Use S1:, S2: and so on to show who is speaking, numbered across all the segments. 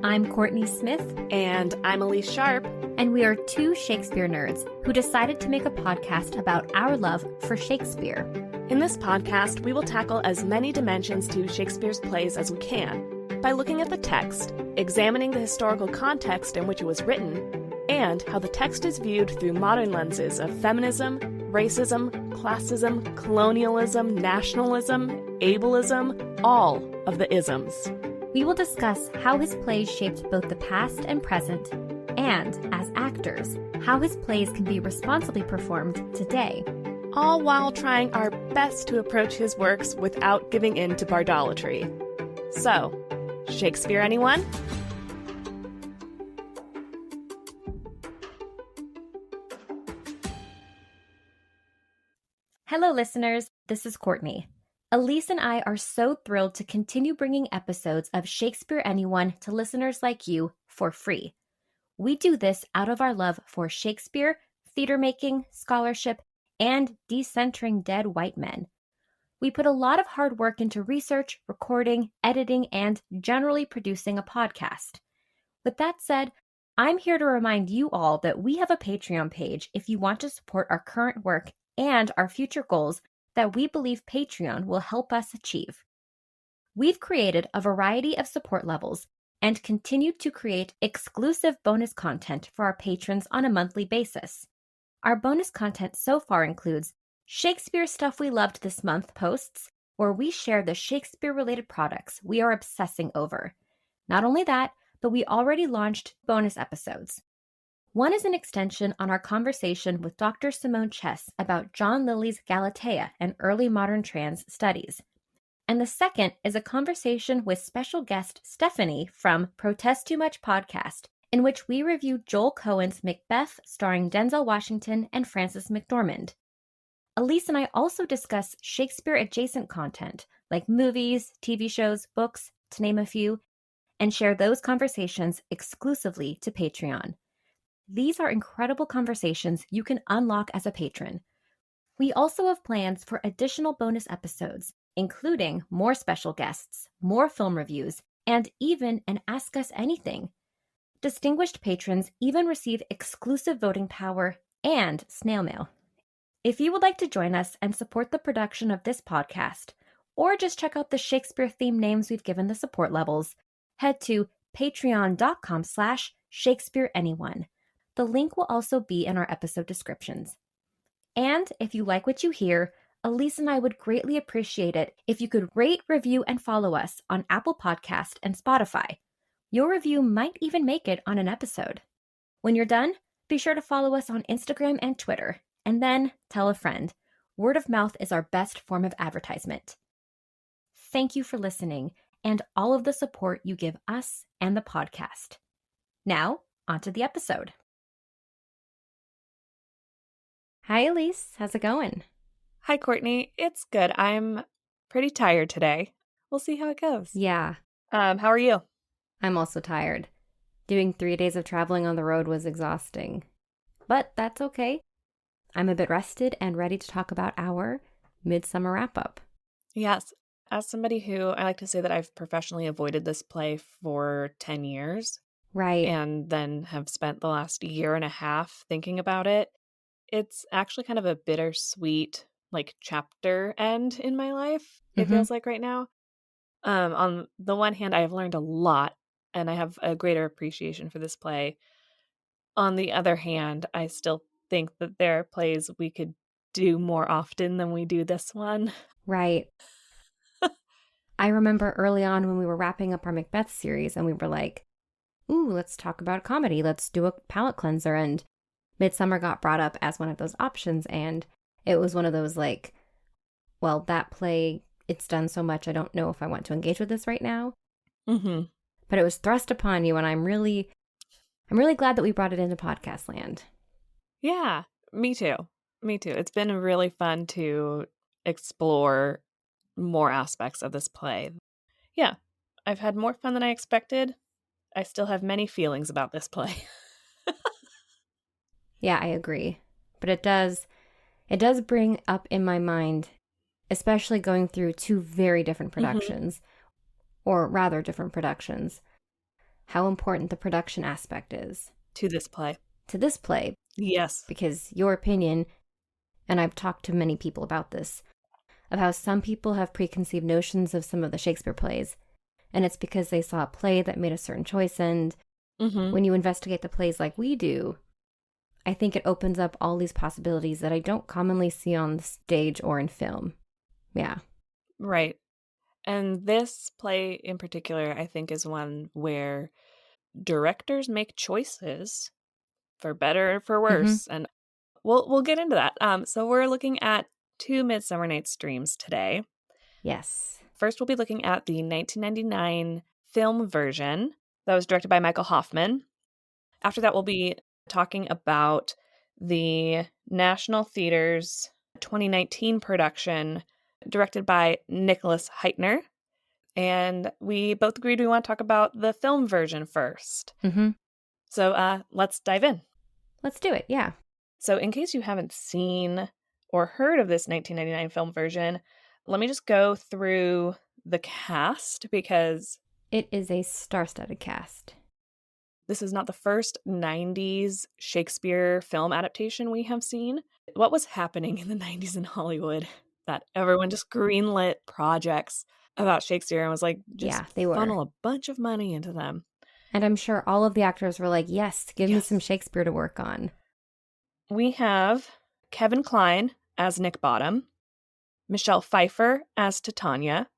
S1: I'm Kourtney Smith.
S2: And I'm Elyse Sharp.
S1: And we are two Shakespeare nerds who decided to make a podcast about our love for Shakespeare.
S2: In this podcast, we will tackle as many dimensions to Shakespeare's plays as we can by looking at the text, examining the historical context in which it was written, and how the text is viewed through modern lenses of feminism, racism, classism, colonialism, nationalism, ableism, all of the isms.
S1: We will discuss how his plays shaped both the past and present, and, as actors, how his plays can be responsibly performed today.
S2: All while trying our best to approach his works without giving in to bardolatry. So, Shakespeare Anyone?
S1: Hello, listeners. This is Kourtney. Elyse and I are so thrilled to continue bringing episodes of Shakespeare Anyone to listeners like you for free. We do this out of our love for Shakespeare, theater making, scholarship, and decentering dead white men. We put a lot of hard work into research, recording, editing, and generally producing a podcast. With that said, I'm here to remind you all that we have a Patreon page if you want to support our current work and our future goals that we believe Patreon will help us achieve. We've created a variety of support levels and continue to create exclusive bonus content for our patrons on a monthly basis. Our bonus content so far includes Shakespeare Stuff We Loved This Month posts, where we share the Shakespeare-related products we are obsessing over. Not only that, but we already launched bonus episodes. One is an extension on our conversation with Dr. Simone Chess about John Lilly's Galatea and early modern trans studies. And the second is a conversation with special guest Stephanie from Protest Too Much podcast, in which we review Joel Coen's Macbeth starring Denzel Washington and Frances McDormand. Elyse and I also discuss Shakespeare-adjacent content, like movies, TV shows, books, to name a few, and share those conversations exclusively to Patreon. These are incredible conversations you can unlock as a patron. We also have plans for additional bonus episodes, including more special guests, more film reviews, and even an Ask Us Anything. Distinguished patrons even receive exclusive voting power and snail mail. If you would like to join us and support the production of this podcast, or just check out the Shakespeare-themed names we've given the support levels, head to patreon.com/ShakespeareAnyone. The link will also be in our episode descriptions. And if you like what you hear, Elyse and I would greatly appreciate it if you could rate, review, and follow us on Apple Podcast and Spotify. Your review might even make it on an episode. When you're done, be sure to follow us on Instagram and Twitter, and then tell a friend. Word of mouth is our best form of advertisement. Thank you for listening and all of the support you give us and the podcast. Now, onto the episode. Hi, Elyse. How's it going?
S2: Hi, Kourtney. It's good. I'm pretty tired today. We'll see how it goes.
S1: Yeah.
S2: How are you?
S1: I'm also tired. Doing 3 days of traveling on the road was exhausting. But that's okay. I'm a bit rested and ready to talk about our Midsummer wrap-up.
S2: Yes. As somebody who, I like to say that I've professionally avoided this play for 10 years.
S1: Right.
S2: And then have spent the last year and a half thinking about it. It's actually kind of a bittersweet, chapter end in my life, it feels like right now. On the one hand, I have learned a lot, and I have a greater appreciation for this play. On the other hand, I still think that there are plays we could do more often than we do this one.
S1: Right. I remember early on when we were wrapping up our Macbeth series, and we were like, ooh, let's talk about comedy. Let's do a palate cleanser, and Midsummer got brought up as one of those options, and it was one of those well, that play, it's done so much, I don't know if I want to engage with this right now.
S2: Mm-hmm.
S1: But it was thrust upon you, and I'm really glad that we brought it into podcast land.
S2: Yeah, me too. Me too. It's been really fun to explore more aspects of this play. Yeah, I've had more fun than I expected. I still have many feelings about this play.
S1: Yeah, I agree. But it does bring up in my mind, especially going through two very different productions, or rather different productions, how important the production aspect is.
S2: To this play.
S1: To this play.
S2: Yes.
S1: Because your opinion, and I've talked to many people about this, of how some people have preconceived notions of some of the Shakespeare plays, and it's because they saw a play that made a certain choice, and when you investigate the plays like we do, I think it opens up all these possibilities that I don't commonly see on the stage or in film. Yeah.
S2: Right. And this play in particular, I think, is one where directors make choices for better or for worse. And we'll get into that. So we're looking at 2 Midsummer Night's Dreams today.
S1: Yes.
S2: First, we'll be looking at the 1999 film version that was directed by Michael Hoffman. After that, we'll be talking about the National Theater's 2019 production directed by Nicholas Heitner. And we both agreed we want to talk about the film version first. So let's dive in.
S1: Let's do it, yeah.
S2: So in case you haven't seen or heard of this 1999 film version, let me just go through the cast because
S1: it is a star-studded cast.
S2: This is not the first 90s Shakespeare film adaptation we have seen. What was happening in the 90s in Hollywood that everyone just greenlit projects about Shakespeare and was like, just
S1: they were.
S2: Funnel a bunch of money into them.
S1: And I'm sure all of the actors were like, yes, give me some Shakespeare to work on.
S2: We have Kevin Kline as Nick Bottom, Michelle Pfeiffer as Titania,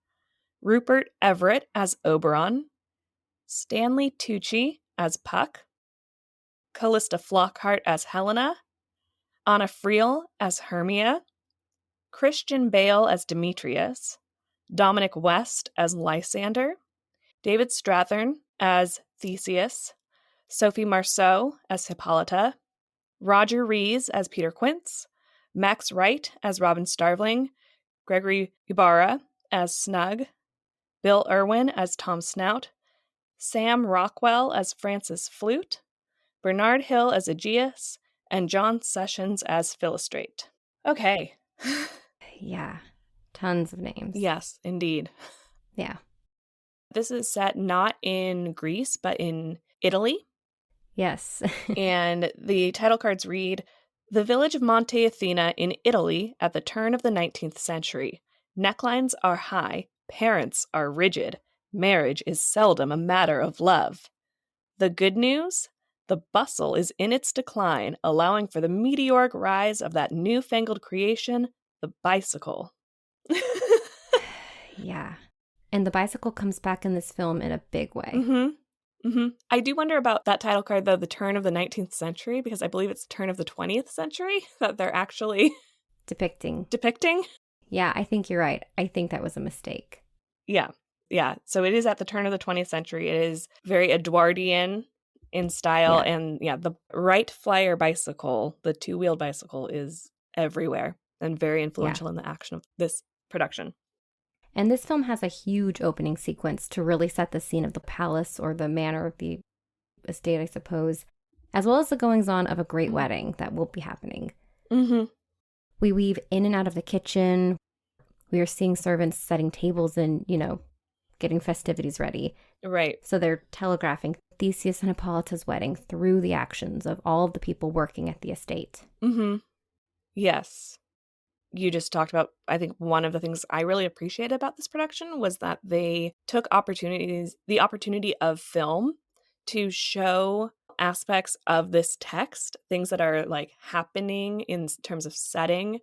S2: Rupert Everett as Oberon, Stanley Tucci as Puck, Callista Flockhart as Helena, Anna Friel as Hermia, Christian Bale as Demetrius, Dominic West as Lysander, David Strathern as Theseus, Sophie Marceau as Hippolyta, Roger Rees as Peter Quince, Max Wright as Robin Starveling, Gregory Ibarra as Snug, Bill Irwin as Tom Snout, Sam Rockwell as Francis Flute, Bernard Hill as Aegeus, and John Sessions as Philostrate. Okay.
S1: Yeah. Tons of names.
S2: Yes, indeed.
S1: Yeah.
S2: This is set not in Greece, but in Italy.
S1: Yes.
S2: And the title cards read, "The village of Monte Athena in Italy at the turn of the 19th century. Necklines are high, parents are rigid. Marriage is seldom a matter of love. The good news? The bustle is in its decline, allowing for the meteoric rise of that newfangled creation, the bicycle."
S1: Yeah. And the bicycle comes back in this film in a big way.
S2: I do wonder about that title card, though, the turn of the 19th century, because I believe it's the turn of the 20th century that they're actually
S1: depicting.
S2: Yeah,
S1: I think you're right. I think that was a mistake.
S2: Yeah. So it is at the turn of the 20th century. It is very Edwardian in style. Yeah. And the Wright Flyer bicycle, the 2-wheeled bicycle, is everywhere and very influential in the action of this production.
S1: And this film has a huge opening sequence to really set the scene of the palace or the manor of the estate, I suppose, as well as the goings-on of a great wedding that will be happening. We weave in and out of the kitchen. We are seeing servants setting tables and, getting festivities ready.
S2: Right.
S1: So they're telegraphing Theseus and Hippolyta's wedding through the actions of all of the people working at the estate.
S2: Yes. You just talked about, I think one of the things I really appreciated about this production was that they took the opportunity of film to show aspects of this text, things that are like happening in terms of setting.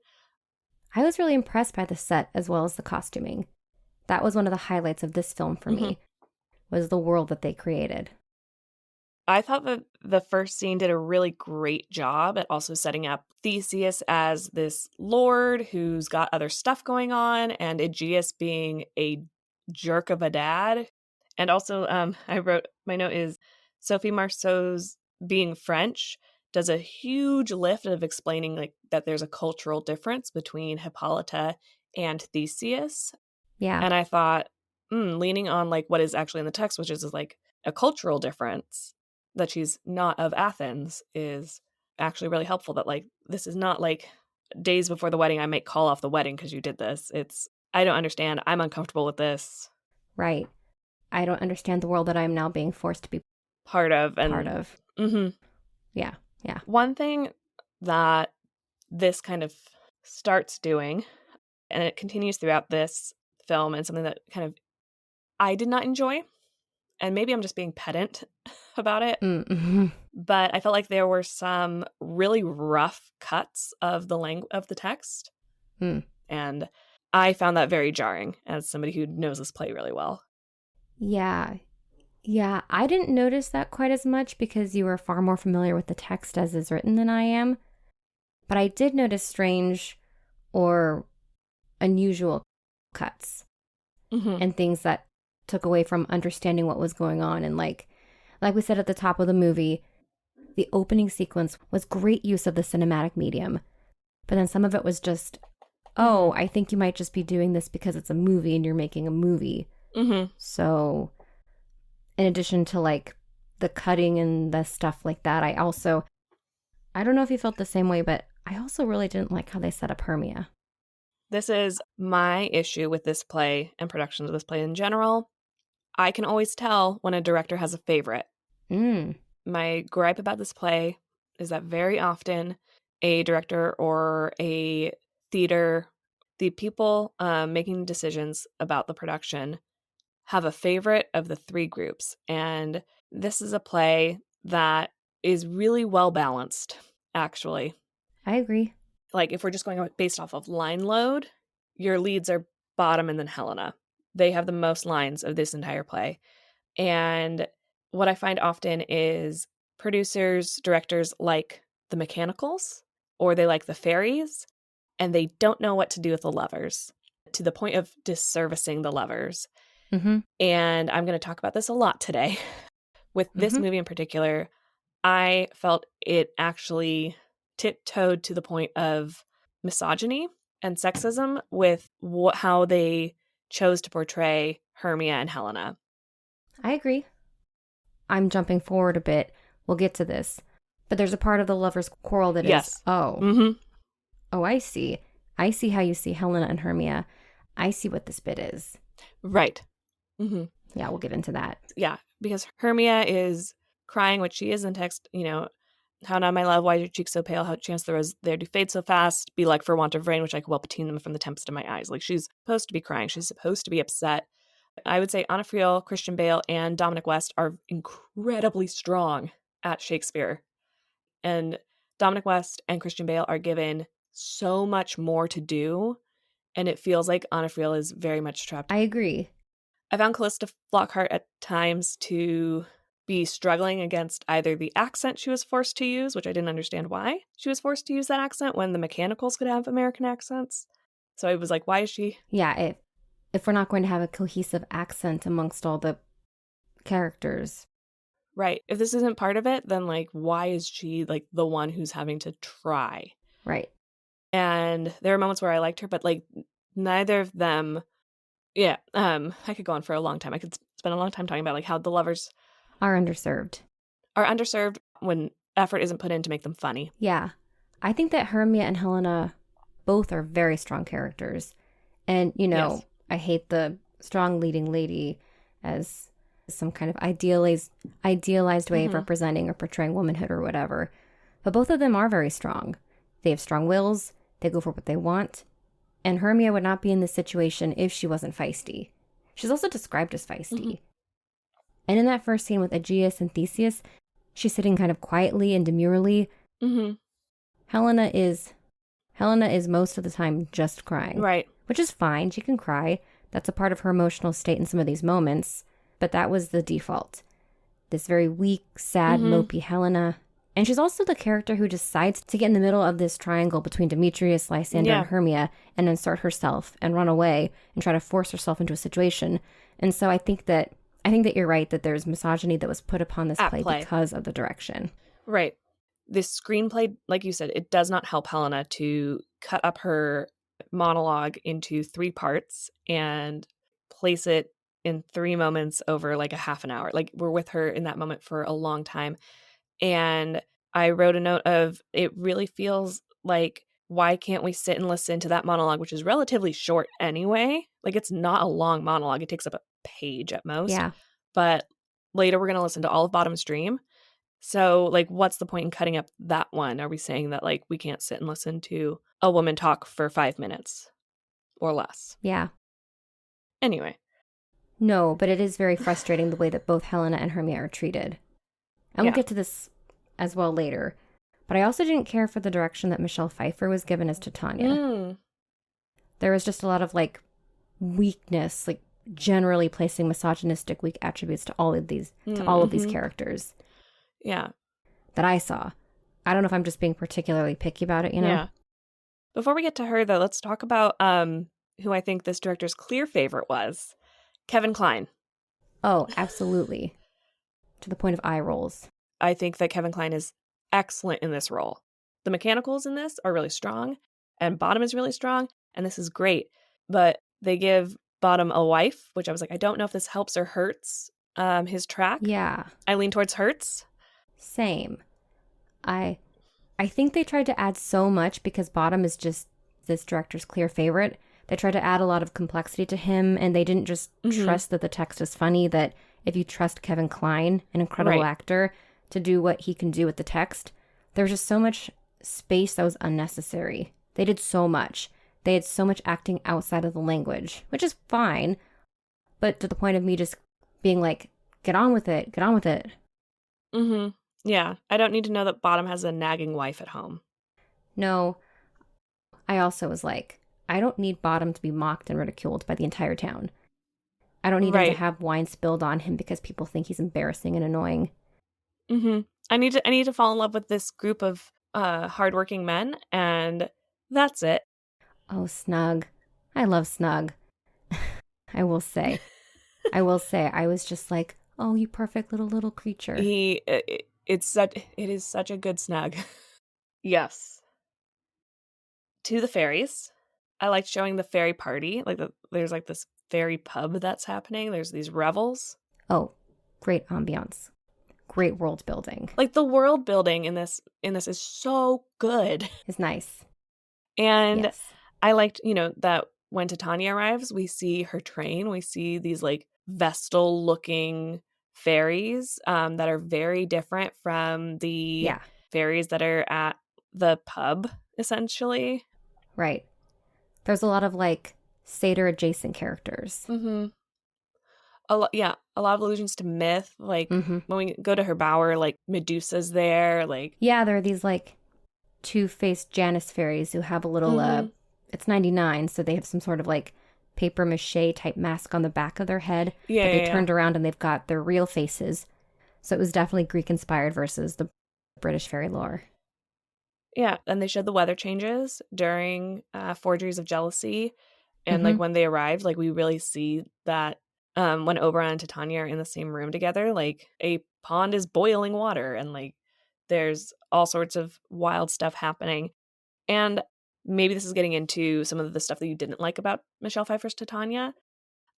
S1: I was really impressed by the set as well as the costuming. That was one of the highlights of this film for me, was the world that they created.
S2: I thought that the first scene did a really great job at also setting up Theseus as this lord who's got other stuff going on, and Aegeus being a jerk of a dad. And also, I wrote, my note is, Sophie Marceau's being French does a huge lift of explaining like that there's a cultural difference between Hippolyta and Theseus.
S1: Yeah.
S2: And I thought, leaning on like what is actually in the text, which is like a cultural difference, that she's not of Athens, is actually really helpful. That like this is not like days before the wedding I might call off the wedding because you did this. It's, I don't understand, I'm uncomfortable with this.
S1: Right. I don't understand the world that I'm now being forced to be
S2: part of.
S1: Mm-hmm. Yeah.
S2: One thing that this kind of starts doing, and it continues throughout this film, and something that kind of I did not enjoy, and maybe I'm just being pedant about it,
S1: Mm-hmm.
S2: but I felt like there were some really rough cuts of the text, and I found that very jarring as somebody who knows this play really well.
S1: Yeah. I didn't notice that quite as much because you were far more familiar with the text as is written than I am. But I did notice strange or unusual cuts and things that took away from understanding what was going on. And like we said at the top of the movie, the opening sequence was great use of the cinematic medium. But then some of it was just, oh, I think you might just be doing this because it's a movie and you're making a movie. So in addition to like the cutting and the stuff like that, I don't know if you felt the same way, but I also really didn't like how they set up Hermia.
S2: This is my issue with this play and productions of this play in general. I can always tell when a director has a favorite. My gripe about this play is that very often a director or a theater, the people making decisions about the production, have a favorite of the three groups. And this is a play that is really well balanced, actually.
S1: I agree.
S2: Like, if we're just going based off of line load, your leads are Bottom and then Helena. They have the most lines of this entire play. And what I find often is producers, directors like the mechanicals or they like the fairies, and they don't know what to do with the lovers to the point of disservicing the lovers. And I'm going to talk about this a lot today. With this movie in particular, I felt it actually tiptoed to the point of misogyny and sexism with how they chose to portray Hermia and Helena.
S1: I agree. I'm jumping forward a bit. We'll get to this. But there's a part of the lovers' quarrel that is, oh, I see. I see how you see Helena and Hermia. I see what this bit is.
S2: Right.
S1: Yeah, we'll get into that.
S2: Yeah, because Hermia is crying, which she is in text, how now, my love, why are your cheeks so pale? How chance the rose there do fade so fast? Be like for want of rain, which I could well pateen them from the tempest of my eyes. Like, she's supposed to be crying. She's supposed to be upset. I would say Anna Friel, Christian Bale, and Dominic West are incredibly strong at Shakespeare. And Dominic West and Christian Bale are given so much more to do, and it feels like Anna Friel is very much trapped.
S1: I agree.
S2: I found Callista Flockhart at times to be struggling against either the accent she was forced to use, which I didn't understand why she was forced to use that accent when the mechanicals could have American accents. So I was like, why is she?
S1: Yeah, if we're not going to have a cohesive accent amongst all the characters.
S2: Right. If this isn't part of it, then like, why is she like the one who's having to try?
S1: Right.
S2: And there are moments where I liked her, but like neither of them. Yeah. I could go on for a long time. I could spend a long time talking about like how the lovers
S1: are underserved
S2: when effort isn't put in to make them funny.
S1: Yeah. I think that Hermia and Helena both are very strong characters. And, yes. I hate the strong leading lady as some kind of idealized way of representing or portraying womanhood or whatever. But both of them are very strong. They have strong wills. They go for what they want. And Hermia would not be in this situation if she wasn't feisty. She's also described as feisty. And in that first scene with Aegeus and Theseus, she's sitting kind of quietly and demurely. Helena is most of the time just crying.
S2: Right.
S1: Which is fine. She can cry. That's a part of her emotional state in some of these moments. But that was the default. This very weak, sad, mopey Helena. And she's also the character who decides to get in the middle of this triangle between Demetrius, Lysander, and Hermia and insert herself and run away and try to force herself into a situation. And so I think that you're right that there's misogyny that was put upon this play because of the direction.
S2: Right. This screenplay, like you said, it does not help Helena to cut up her monologue into 3 parts and place it in 3 moments over like a half an hour. Like, we're with her in that moment for a long time. And I wrote a note of, it really feels like, why can't we sit and listen to that monologue, which is relatively short anyway? Like, it's not a long monologue. It takes up a page at most.
S1: Yeah.
S2: But later we're going to listen to all of Bottom's Dream. So, like, what's the point in cutting up that one? Are we saying that, like, we can't sit and listen to a woman talk for 5 minutes or less?
S1: Yeah.
S2: Anyway.
S1: No, but it is very frustrating the way that both Helena and Hermia are treated. And we'll get to this as well later. But I also didn't care for the direction that Michelle Pfeiffer was given as Titania. There was just a lot of, like, weakness, like, generally placing misogynistic weak attributes to all of these characters.
S2: Yeah.
S1: That I saw. I don't know if I'm just being particularly picky about it, you know?
S2: Yeah. Before we get to her, though, let's talk about who I think this director's clear favorite was. Kevin Kline.
S1: Oh, absolutely. To the point of eye rolls.
S2: I think that Kevin Kline is excellent in this role. The mechanicals in this are really strong, and Bottom is really strong, and this is great. But they give Bottom a wife, which I was like, I don't know if this helps or hurts his track.
S1: Yeah.
S2: I lean towards hurts.
S1: Same. I think they tried to add so much because Bottom is just this director's clear favorite. They tried to add a lot of complexity to him, and they didn't just trust that the text is funny, that if you trust Kevin Kline, an incredible actor, to do what he can do with the text, there was just so much space that was unnecessary. They did so much. They had so much acting outside of the language, which is fine, but to the point of me just being like, get on with it, get on with it.
S2: Mm-hmm. Yeah, I don't need to know that Bottom has a nagging wife at home.
S1: No, I also was like, I don't need Bottom to be mocked and ridiculed by the entire town. I don't need him to have wine spilled on him because people think he's embarrassing and annoying.
S2: Mm-hmm. I need to fall in love with this group of hardworking men, and that's it.
S1: Oh, Snug. I love Snug. I will say. I was just like, oh, you perfect little creature.
S2: It is such a good Snug. Yes. To the fairies. I liked showing the fairy party. Like there's like this fairy pub that's happening. There's these revels.
S1: Oh, great ambiance. Great world building.
S2: Like the world building in this is so good.
S1: It's nice.
S2: And I liked, that when Titania arrives, we see her train. We see these like Vestal looking fairies that are very different from the fairies that are at the pub, essentially.
S1: Right. There's a lot of like satyr adjacent characters.
S2: Mm-hmm. A lot of allusions to myth. Like when we go to her bower, like Medusa's there. Like
S1: there are these like two-faced Janus fairies who have a little it's 99, so they have some sort of like paper mache type mask on the back of their head. But they turned around and they've got their real faces. So it was definitely Greek inspired versus the British fairy lore.
S2: Yeah, and they showed the weather changes during Forgeries of Jealousy. And like when they arrived, like we really see that when Oberon and Titania are in the same room together, like a pond is boiling water and like there's all sorts of wild stuff happening. And maybe this is getting into some of the stuff that you didn't like about Michelle Pfeiffer's Titania.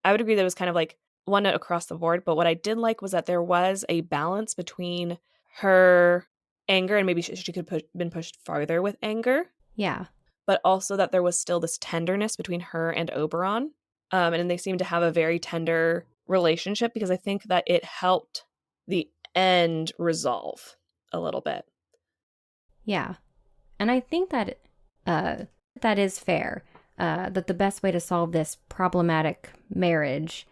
S2: I would agree that it was kind of like one note across the board, but what I did like was that there was a balance between her anger, and maybe she could have been pushed farther with anger.
S1: Yeah.
S2: But also that there was still this tenderness between her and Oberon. And they seemed to have a very tender relationship because I think that it helped the end resolve a little bit.
S1: Yeah. And I think that that is fair. That the best way to solve this problematic marriage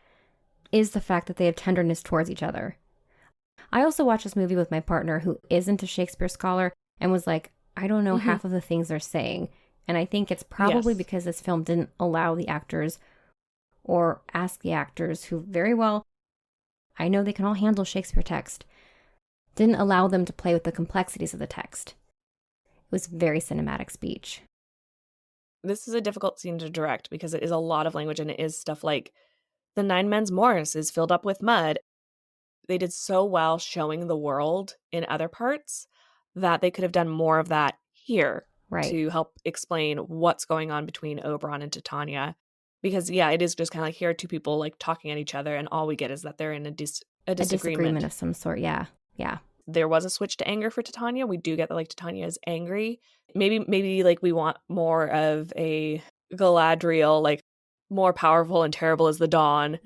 S1: is the fact that they have tenderness towards each other. I also watched this movie with my partner who isn't a Shakespeare scholar and was like, I don't know half of the things they're saying. And I think it's probably because this film didn't allow the actors or ask the actors who very well, I know they can all handle Shakespeare text, didn't allow them to play with the complexities of the text. It was very cinematic speech.
S2: This is a difficult scene to direct because it is a lot of language and it is stuff like the Nine Men's Morris is filled up with mud. They did so well showing the world in other parts that they could have done more of that here to help explain what's going on between Oberon and Titania. Because, it is just kind of like here are two people like talking at each other and all we get is that they're in a disagreement
S1: of some sort, yeah.
S2: There was a switch to anger for Titania. We do get that like Titania is angry. Maybe like we want more of a Galadriel, like more powerful and terrible as the dawn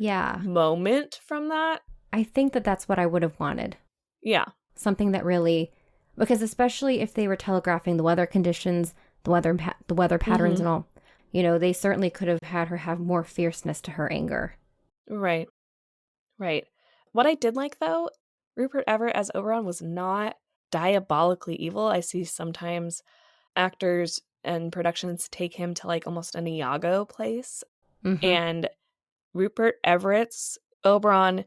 S2: moment from that.
S1: I think that that's what I would have wanted.
S2: Yeah.
S1: Something that really, because especially if they were telegraphing the weather conditions, the weather patterns and all, you know, they certainly could have had her have more fierceness to her anger.
S2: Right. Right. What I did like, though, Rupert Everett as Oberon was not diabolically evil. I see sometimes actors and productions take him to like almost an Iago place. And Rupert Everett's Oberon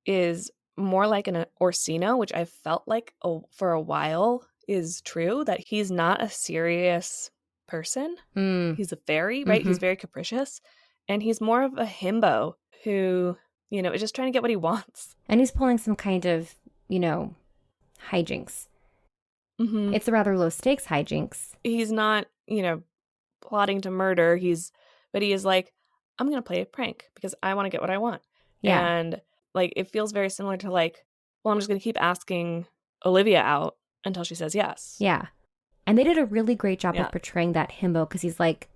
S2: is more like an Orsino, which I felt like for a while is true, that he's not a serious person. He's a fairy, right? He's very capricious. And he's more of a himbo who, you know, is just trying to get what he wants.
S1: And he's pulling some kind of, you know, hijinks. It's a rather low stakes hijinks.
S2: He's not, you know, plotting to murder. But he is like, I'm going to play a prank because I want to get what I want.
S1: Yeah.
S2: And like, it feels very similar to like, well, I'm just going to keep asking Olivia out until she says yes.
S1: Yeah. And they did a really great job of portraying that himbo because he's like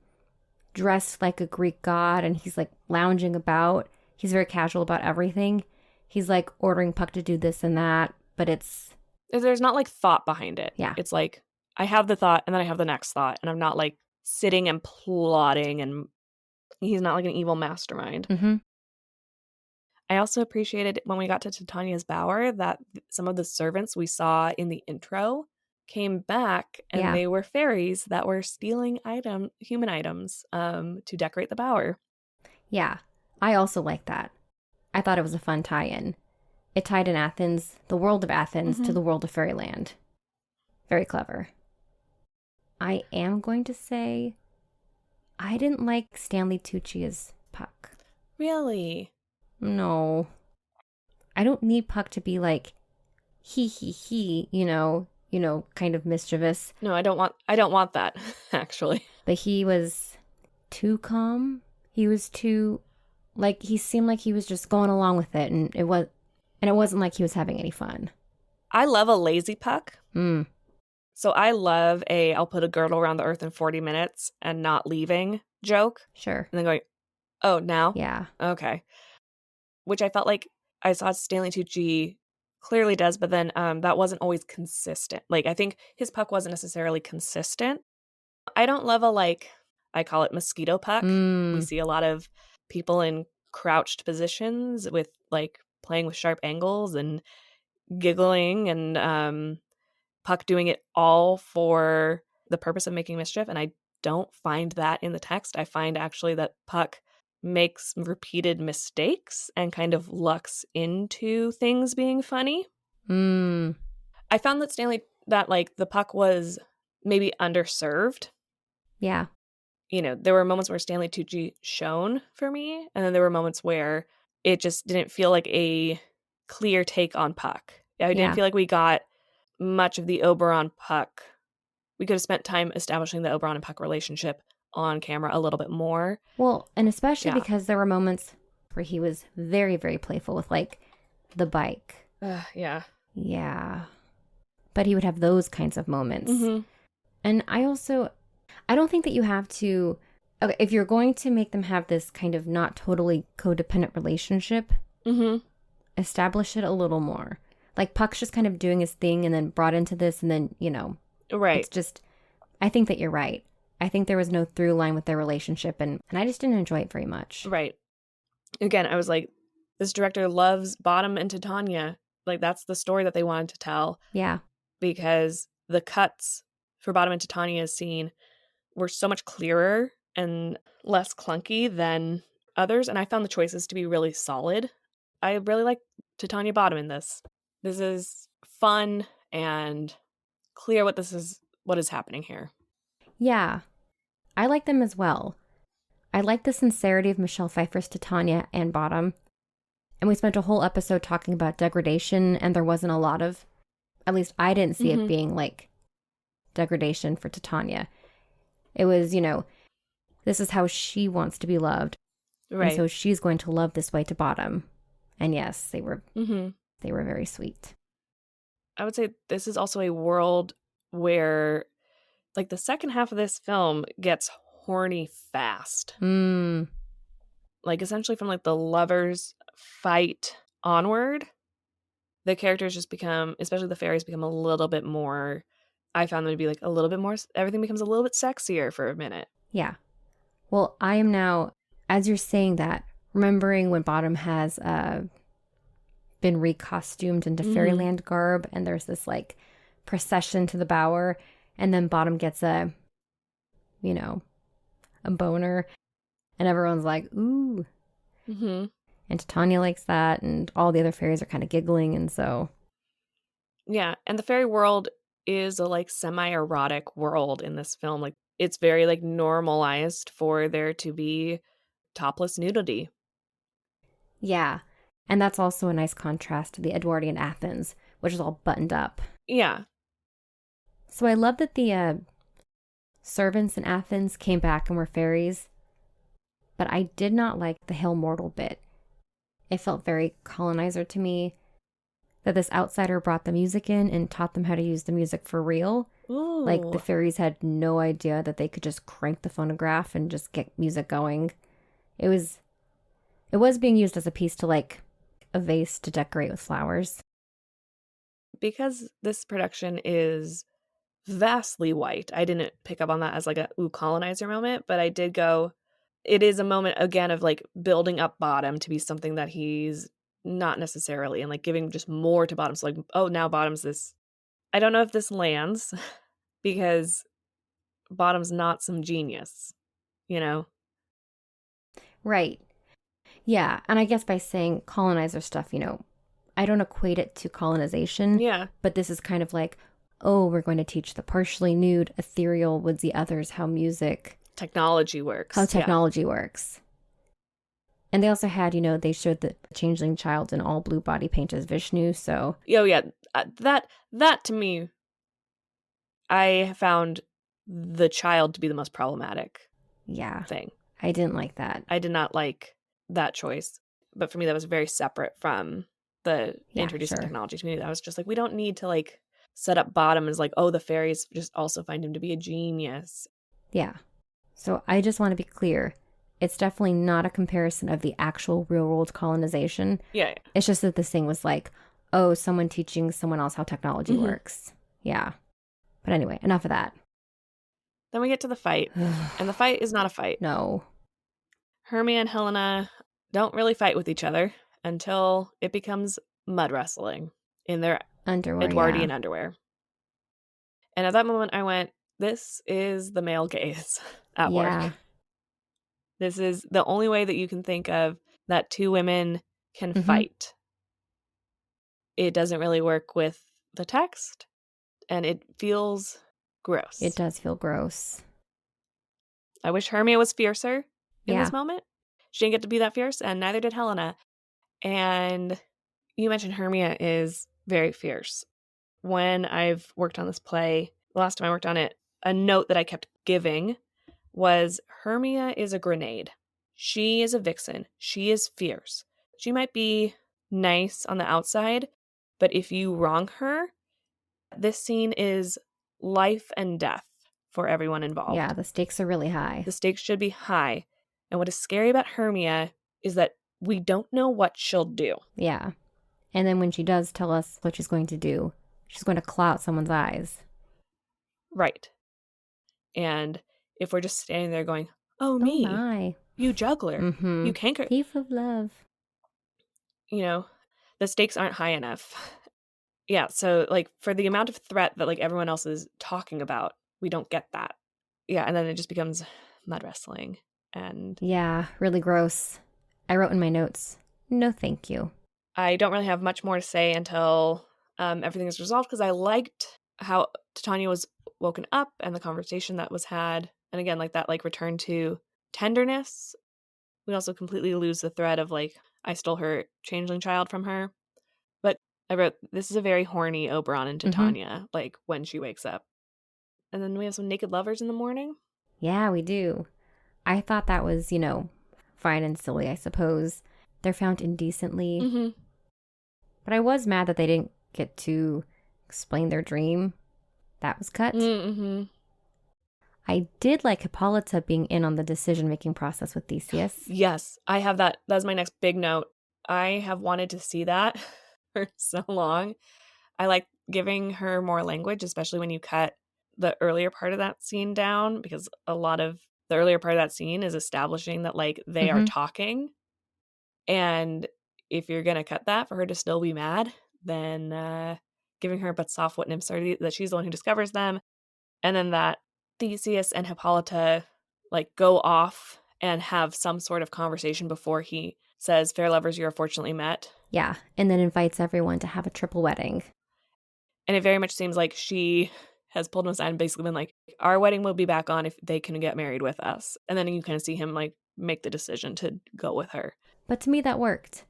S1: dressed like a Greek god and he's like lounging about. He's very casual about everything. He's like ordering Puck to do this and that, but
S2: there's not like thought behind it.
S1: Yeah.
S2: It's like I have the thought and then I have the next thought and I'm not like sitting and plotting, and he's not like an evil mastermind. I also appreciated when we got to Titania's bower that some of the servants we saw in the intro came back and they were fairies that were stealing human items to decorate the bower.
S1: Yeah, I also like that. I thought it was a fun tie-in. It tied in Athens, the world of Athens, to the world of fairyland. Very clever. I am going to say I didn't like Stanley Tucci as Puck.
S2: Really?
S1: No. I don't need Puck to be like he, you know, kind of mischievous.
S2: No, I don't want that, actually.
S1: But he was too calm. He was too, like, he seemed like he was just going along with it, and it wasn't like he was having any fun.
S2: I love a lazy Puck. So I love I'll put a girdle around the earth in 40 minutes and not leaving joke.
S1: Sure.
S2: And then going, oh, now?
S1: Yeah.
S2: Okay. Which I felt like I saw Stanley Tucci clearly does, but then that wasn't always consistent. Like, I think his Puck wasn't necessarily consistent. I don't love I call it mosquito Puck. We see a lot of people in crouched positions with like playing with sharp angles and giggling, and Puck doing it all for the purpose of making mischief. And I don't find that in the text. I find actually that Puck makes repeated mistakes and kind of lucks into things being funny. I found that like the Puck was maybe underserved.
S1: Yeah.
S2: You know, there were moments where Stanley Tucci shone for me, and then there were moments where it just didn't feel like a clear take on Puck. I didn't feel like we got much of the Oberon Puck. We could have spent time establishing the Oberon and Puck relationship on camera a little bit more.
S1: Well, and especially because there were moments where he was very, very playful with like the bike.
S2: Yeah.
S1: Yeah. But he would have those kinds of moments. And I don't think that you have to, okay, if you're going to make them have this kind of not totally codependent relationship, establish it a little more. Like Puck's just kind of doing his thing and then brought into this and then, you know.
S2: Right.
S1: It's just, I think that you're right. I think there was no through line with their relationship and I just didn't enjoy it very much.
S2: Right. Again, I was like, this director loves Bottom and Titania. Like, that's the story that they wanted to tell.
S1: Yeah.
S2: Because the cuts for Bottom and Titania's scene were so much clearer and less clunky than others. And I found the choices to be really solid. I really like Titania Bottom in this. This is fun and clear what is happening here.
S1: Yeah. I like them as well. I like the sincerity of Michelle Pfeiffer's Titania and Bottom. And we spent a whole episode talking about degradation, and there wasn't a lot of, at least I didn't see it being like degradation for Titania. It was, you know, this is how she wants to be loved. Right. And so she's going to love this way to Bottom. And yes, they were very sweet.
S2: I would say this is also a world where like the second half of this film gets horny fast. Like essentially from like the lovers fight onward, the characters just become, especially the fairies, become a little bit more, I found them to be like a little bit more, everything becomes a little bit sexier for a minute.
S1: Yeah. Well, I am now, as you're saying that, remembering when Bottom has been recostumed into fairyland garb, and there's this like procession to the Bower, and then Bottom gets a boner, and everyone's like, ooh.
S2: Mm-hmm.
S1: And Titania likes that, and all the other fairies are kind of giggling, and so.
S2: Yeah, and the fairy world is a like semi-erotic world in this film. Like it's very like normalized for there to be topless nudity.
S1: Yeah. And that's also a nice contrast to the Edwardian Athens, which is all buttoned up.
S2: Yeah.
S1: So I love that the servants in Athens came back and were fairies, but I did not like the Hail Mortal bit. It felt very colonizer to me, that this outsider brought the music in and taught them how to use the music for real.
S2: Ooh.
S1: Like the fairies had no idea that they could just crank the phonograph and just get music going. It was being used as a piece to like a vase to decorate with flowers.
S2: Because this production is vastly white, I didn't pick up on that as like a colonizer moment, but I did go, it is a moment again of like building up Bottom to be something that he's not necessarily, and like giving just more to Bottom. So like, oh, now Bottom's this, I don't know if this lands because Bottom's not some genius, you know?
S1: Right. Yeah. And I guess by saying colonizer stuff, I don't equate it to colonization.
S2: Yeah.
S1: But this is kind of like, oh, we're going to teach the partially nude, ethereal, woodsy others how
S2: technology works.
S1: How technology works. And they also had, they showed the changeling child in all blue body paint as Vishnu, so.
S2: Oh, yeah. That to me, I found the child to be the most problematic thing.
S1: I didn't like that.
S2: I did not like that choice. But for me, that was very separate from the introducing technology to me. I was just like, we don't need to like set up Bottom as like, oh, the fairies just also find him to be a genius.
S1: Yeah. So I just want to be clear. It's definitely not a comparison of the actual real world colonization.
S2: Yeah.
S1: It's just that this thing was like, oh, someone teaching someone else how technology works. Yeah. But anyway, enough of that.
S2: Then we get to the fight. And the fight is not a fight.
S1: No.
S2: Hermia and Helena don't really fight with each other until it becomes mud wrestling in their Edwardian underwear. And at that moment I went, this is the male gaze at work. This is the only way that you can think of that two women can fight. It doesn't really work with the text, and it feels gross.
S1: It does feel gross.
S2: I wish Hermia was fiercer in this moment. She didn't get to be that fierce, and neither did Helena. And you mentioned Hermia is very fierce. When I've worked on this play, the last time I worked on it, a note that I kept giving was Hermia is a grenade. She is a vixen. She is fierce. She might be nice on the outside, but if you wrong her, this scene is life and death for everyone involved.
S1: Yeah, the stakes are really high.
S2: The stakes should be high. And what is scary about Hermia is that we don't know what she'll do.
S1: Yeah. And then when she does tell us what she's going to do, she's going to claw out someone's eyes.
S2: Right. And if we're just standing there going, oh, me,
S1: my.
S2: You juggler, you canker.
S1: Thief of love.
S2: The stakes aren't high enough. Yeah, so like for the amount of threat that like everyone else is talking about, we don't get that. Yeah, and then it just becomes mud wrestling. And
S1: yeah, really gross. I wrote in my notes, no thank you.
S2: I don't really have much more to say until everything is resolved, because I liked how Titania was woken up and the conversation that was had. And again, like that like return to tenderness. We also completely lose the thread of like, I stole her changeling child from her. But I wrote, this is a very horny Oberon and Titania, like when she wakes up. And then we have some naked lovers in the morning.
S1: Yeah, we do. I thought that was, fine and silly, I suppose. They're found indecently. But I was mad that they didn't get to explain their dream. That was cut. I did like Hippolyta being in on the decision-making process with Theseus.
S2: Yes, I have that. That's my next big note. I have wanted to see that for so long. I like giving her more language, especially when you cut the earlier part of that scene down, because a lot of the earlier part of that scene is establishing that like they are talking. And if you're going to cut that for her to still be mad, then giving her but soft what nymphs are, that she's the one who discovers them. And then that Theseus and Hippolyta like go off and have some sort of conversation before he says, "Fair lovers, you are fortunately met."
S1: Yeah, and then invites everyone to have a triple wedding.
S2: And it very much seems like she has pulled him aside and basically been like, our wedding will be back on if they can get married with us. And then you kind of see him like make the decision to go with her.
S1: But to me, that worked.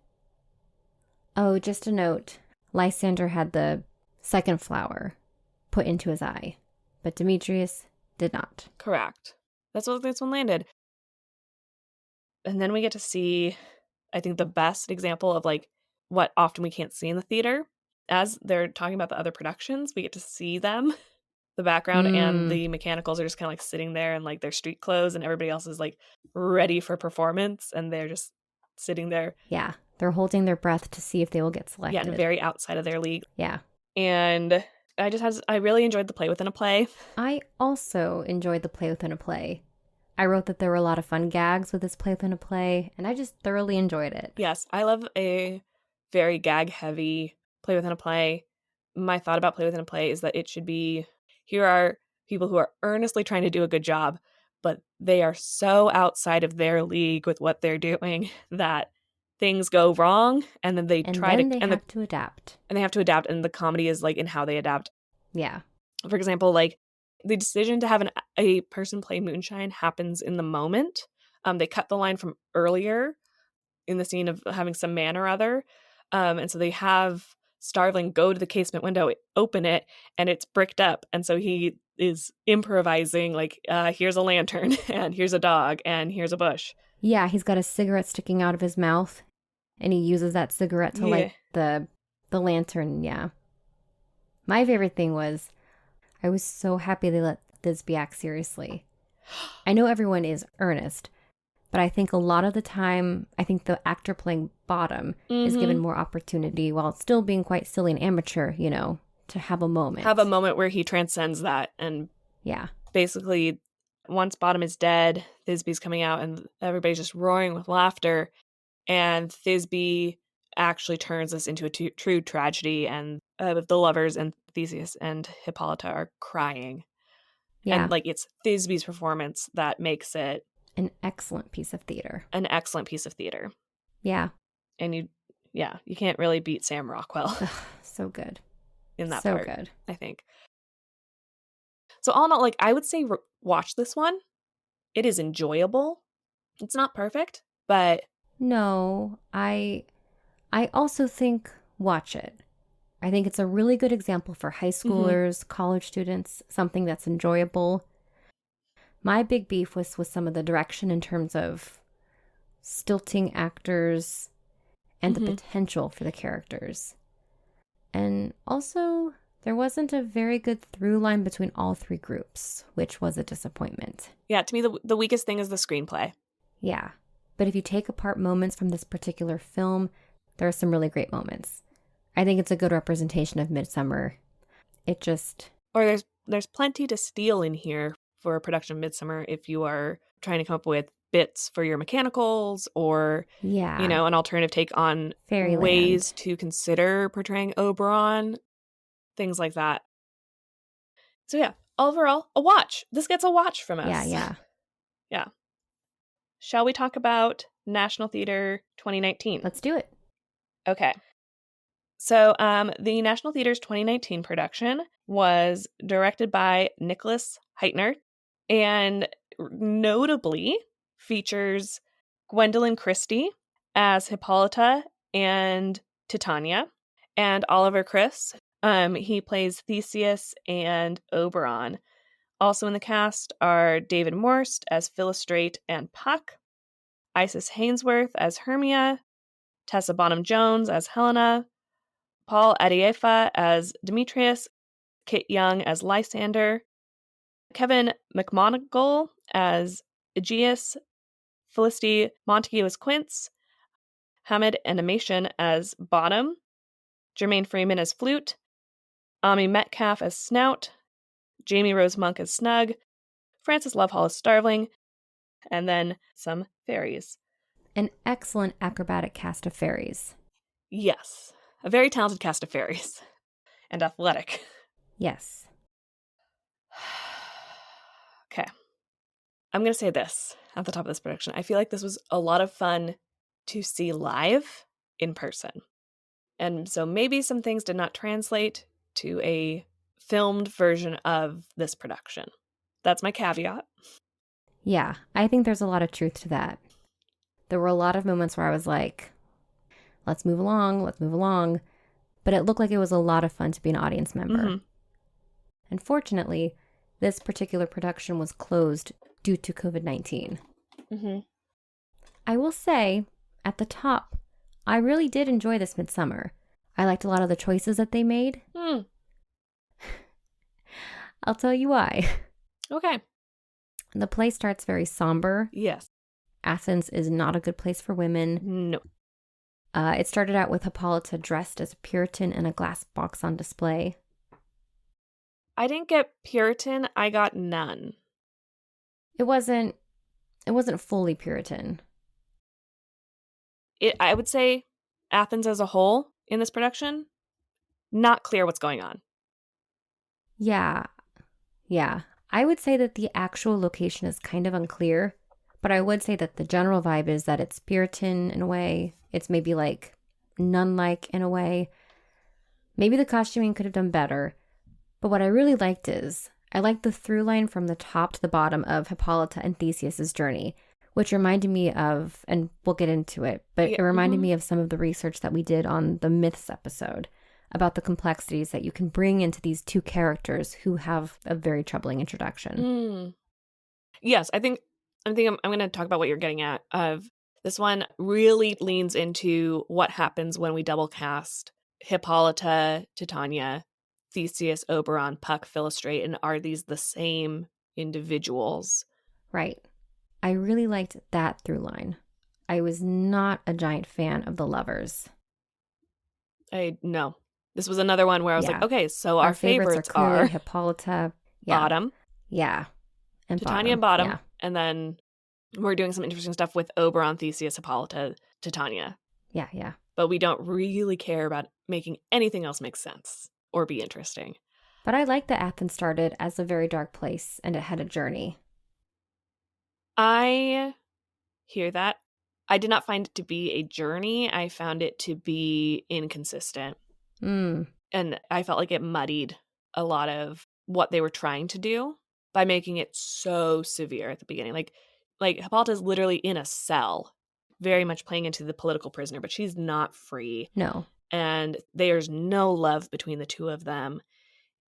S1: Oh, just a note. Lysander had the second flower put into his eye, but Demetrius did not.
S2: Correct. That's what this one landed. And then we get to see, I think, the best example of like what often we can't see in the theater. As they're talking about the other productions, we get to see them. The background and the mechanicals are just kind of like sitting there in like their street clothes, and everybody else is like ready for performance, and they're just sitting there.
S1: Yeah, they're holding their breath to see if they will get selected.
S2: Yeah, and very outside of their league.
S1: Yeah.
S2: And I really enjoyed the play within a play.
S1: I also enjoyed the play within a play. I wrote that there were a lot of fun gags with this play within a play, and I just thoroughly enjoyed it.
S2: Yes, I love a very gag-heavy play within a play. My thought about play within a play is that it should be, here are people who are earnestly trying to do a good job, but they are so outside of their league with what they're doing that things go wrong, and then they have to
S1: adapt.
S2: And they have to adapt, and the comedy is like in how they adapt.
S1: Yeah.
S2: For example, like the decision to have a person play Moonshine happens in the moment. They cut the line from earlier in the scene of having some man or other. And so they have Starling go to the casement window, open it, and it's bricked up. And so he is improvising like, here's a lantern, and here's a dog, and here's a bush.
S1: Yeah, he's got a cigarette sticking out of his mouth, and he uses that cigarette to light the lantern. Yeah. My favorite thing was, I was so happy they let Thisbe act seriously. I know everyone is earnest, but I think a lot of the time, I think the actor playing Bottom is given more opportunity while still being quite silly and amateur, you know, to have a moment.
S2: Have a moment where he transcends that. And
S1: yeah,
S2: basically, once Bottom is dead, Thisbe's coming out and everybody's just roaring with laughter. And Thisbe actually turns this into a true tragedy, and the lovers and Theseus and Hippolyta are crying.
S1: Yeah.
S2: And like it's Thisbe's performance that makes it
S1: an excellent piece of theater.
S2: Yeah. And you can't really beat Sam Rockwell.
S1: So good.
S2: In that
S1: so
S2: part.
S1: Good.
S2: I think. So all in all, like I would say watch this one. It is enjoyable. It's not perfect, but
S1: no, I also think watch it. I think it's a really good example for high schoolers, college students, something that's enjoyable. My big beef was with some of the direction in terms of stilting actors and the potential for the characters. And also, there wasn't a very good through line between all three groups, which was a disappointment.
S2: Yeah, to me, the weakest thing is the screenplay.
S1: Yeah. But if you take apart moments from this particular film, there are some really great moments. I think it's a good representation of Midsummer. It just...
S2: Or there's plenty to steal in here for a production of Midsummer if you are trying to come up with bits for your mechanicals or,
S1: yeah,
S2: you know, an alternative take on
S1: Fairyland.
S2: Ways to consider portraying Oberon, things like that. So yeah, overall, a watch. This gets a watch from us.
S1: Yeah.
S2: Yeah. Shall we talk about National Theatre 2019?
S1: Let's do it.
S2: Okay. So the National Theatre's 2019 production was directed by Nicholas Heitner and notably features Gwendoline Christie as Hippolyta and Titania, and Oliver Chris. He plays Theseus and Oberon. Also in the cast are David Morst as Philostrate and Puck, Isis Hainsworth as Hermia, Tessa Bonham-Jones as Helena, Paul Adiefa as Demetrius, Kit Young as Lysander, Kevin McMonagle as Aegeus, Felicity Montague as Quince, Hamid Animation as Bottom, Jermaine Freeman as Flute, Ami Metcalf as Snout, Jamie Rose Monk as Snug, Frances Love Hall as Starveling, and then some fairies.
S1: An excellent acrobatic cast of fairies.
S2: Yes, a very talented cast of fairies. And athletic.
S1: Yes.
S2: Okay. I'm going to say this at the top of this production. I feel like this was a lot of fun to see live in person. And so maybe some things did not translate to a filmed version of this production. That's my caveat.
S1: Yeah, I think there's a lot of truth to that. There were a lot of moments where I was like, let's move along. But it looked like it was a lot of fun to be an audience member.
S2: Mm-hmm.
S1: Unfortunately, this particular production was closed due to COVID-19.
S2: Mm-hmm.
S1: I will say, at the top, I really did enjoy this Midsummer. I liked a lot of the choices that they made. I'll tell you why.
S2: Okay.
S1: The play starts very somber.
S2: Yes.
S1: Athens is not a good place for women.
S2: No.
S1: It started out with Hippolyta dressed as a Puritan in a glass box on display.
S2: I didn't get Puritan. I got nun.
S1: It wasn't fully Puritan.
S2: I would say Athens as a whole in this production, not clear what's going on.
S1: Yeah. I would say that the actual location is kind of unclear, but I would say that the general vibe is that it's Puritan in a way. It's maybe like nun-like in a way. Maybe the costuming could have done better, but what I really liked is I liked the through line from the top to the bottom of Hippolyta and Theseus's journey, which reminded me of, and we'll get into it, but it reminded me of some of the research that we did on the Myths episode about the complexities that you can bring into these two characters who have a very troubling introduction.
S2: Yes, I'm going to talk about what you're getting at. This one really leans into what happens when we double cast Hippolyta, Titania, Theseus, Oberon, Puck, Philostrate, and are these the same individuals?
S1: Right. I really liked that through line. I was not a giant fan of the lovers.
S2: No. This was another one where I was like, okay, so our favorites
S1: are clearly Hippolyta,
S2: Bottom.
S1: Yeah. And
S2: Titania and Bottom.
S1: Yeah.
S2: And then we're doing some interesting stuff with Oberon, Theseus, Hippolyta, Titania.
S1: Yeah.
S2: But we don't really care about making anything else make sense or be interesting.
S1: But I like that Athens started as a very dark place and it had a journey.
S2: I hear that. I did not find it to be a journey. I found it to be inconsistent. And I felt like it muddied a lot of what they were trying to do by making it so severe at the beginning. Like Hippolyta is literally in a cell, very much playing into the political prisoner, but she's not free.
S1: No.
S2: And there's no love between the two of them.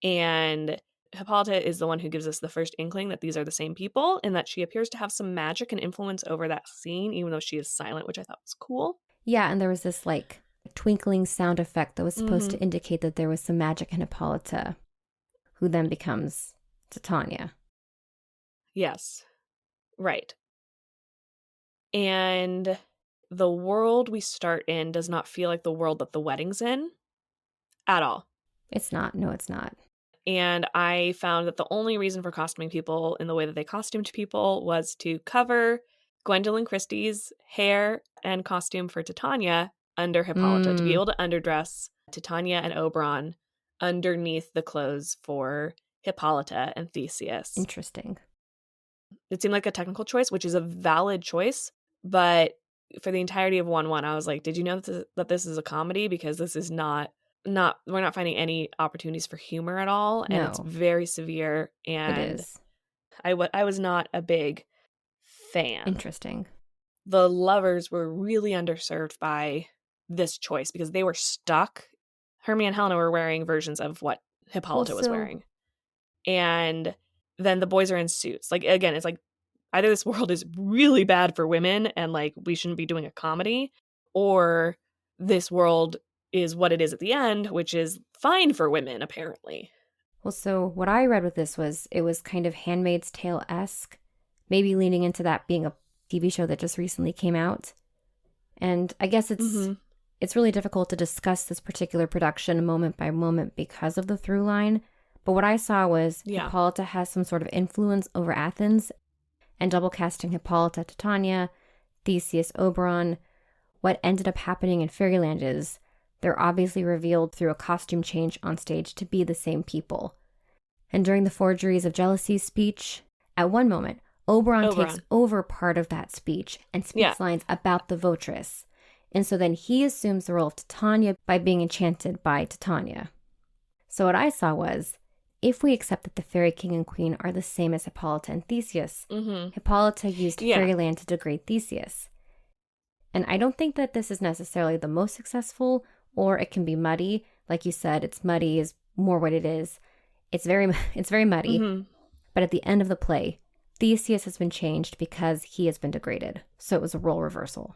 S2: And Hippolyta is the one who gives us the first inkling that these are the same people, and that she appears to have some magic and influence over that scene, even though she is silent, which I thought was cool.
S1: Yeah, and there was this like twinkling sound effect that was supposed to indicate that there was some magic in Hippolyta, who then becomes Titania.
S2: Yes. Right. And the world we start in does not feel like the world that the wedding's in at all.
S1: It's not. No, it's not.
S2: And I found that the only reason for costuming people in the way that they costumed people was to cover Gwendoline Christie's hair and costume for Titania under Hippolyta, to be able to underdress Titania and Oberon underneath the clothes for Hippolyta and Theseus.
S1: Interesting.
S2: It seemed like a technical choice, which is a valid choice, but for the entirety of 1-1, I was like, did you know that this is a comedy? Because this is not we're not finding any opportunities for humor at all, and it's very severe, and
S1: it is.
S2: I was not a big fan.
S1: Interesting.
S2: The lovers were really underserved by this choice because they were stuck. Hermia and Helena were wearing versions of what Hippolyta was wearing, and then the boys are in suits. Like, again, it's like either this world is really bad for women and like we shouldn't be doing a comedy, or this world is what it is at the end, which is fine for women, apparently.
S1: Well, so what I read with this was it was kind of Handmaid's Tale-esque, maybe leaning into that being a TV show that just recently came out. And I guess it's It's really difficult to discuss this particular production moment by moment because of the through line. But what I saw was Hippolyta has some sort of influence over Athens, and double casting Hippolyta, Titania, Theseus, Oberon. What ended up happening in Fairyland is they're obviously revealed through a costume change on stage to be the same people. And during the Forgeries of Jealousy speech, at one moment, Oberon takes over part of that speech and speaks lines about the votress. And so then he assumes the role of Titania by being enchanted by Titania. So what I saw was, if we accept that the fairy king and queen are the same as Hippolyta and Theseus, Hippolyta used Fairyland to degrade Theseus. And I don't think that this is necessarily the most successful, or it can be muddy. Like you said, it's muddy is more what it is. It's very muddy. But at the end of the play, Theseus has been changed because he has been degraded. So it was a role reversal.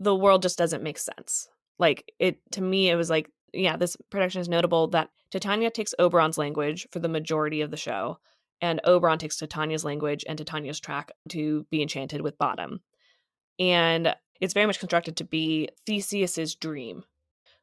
S2: The world just doesn't make sense. Like, to me, it was like, this production is notable that Titania takes Oberon's language for the majority of the show, and Oberon takes Titania's language and Titania's track to be enchanted with Bottom. And it's very much constructed to be Theseus's dream,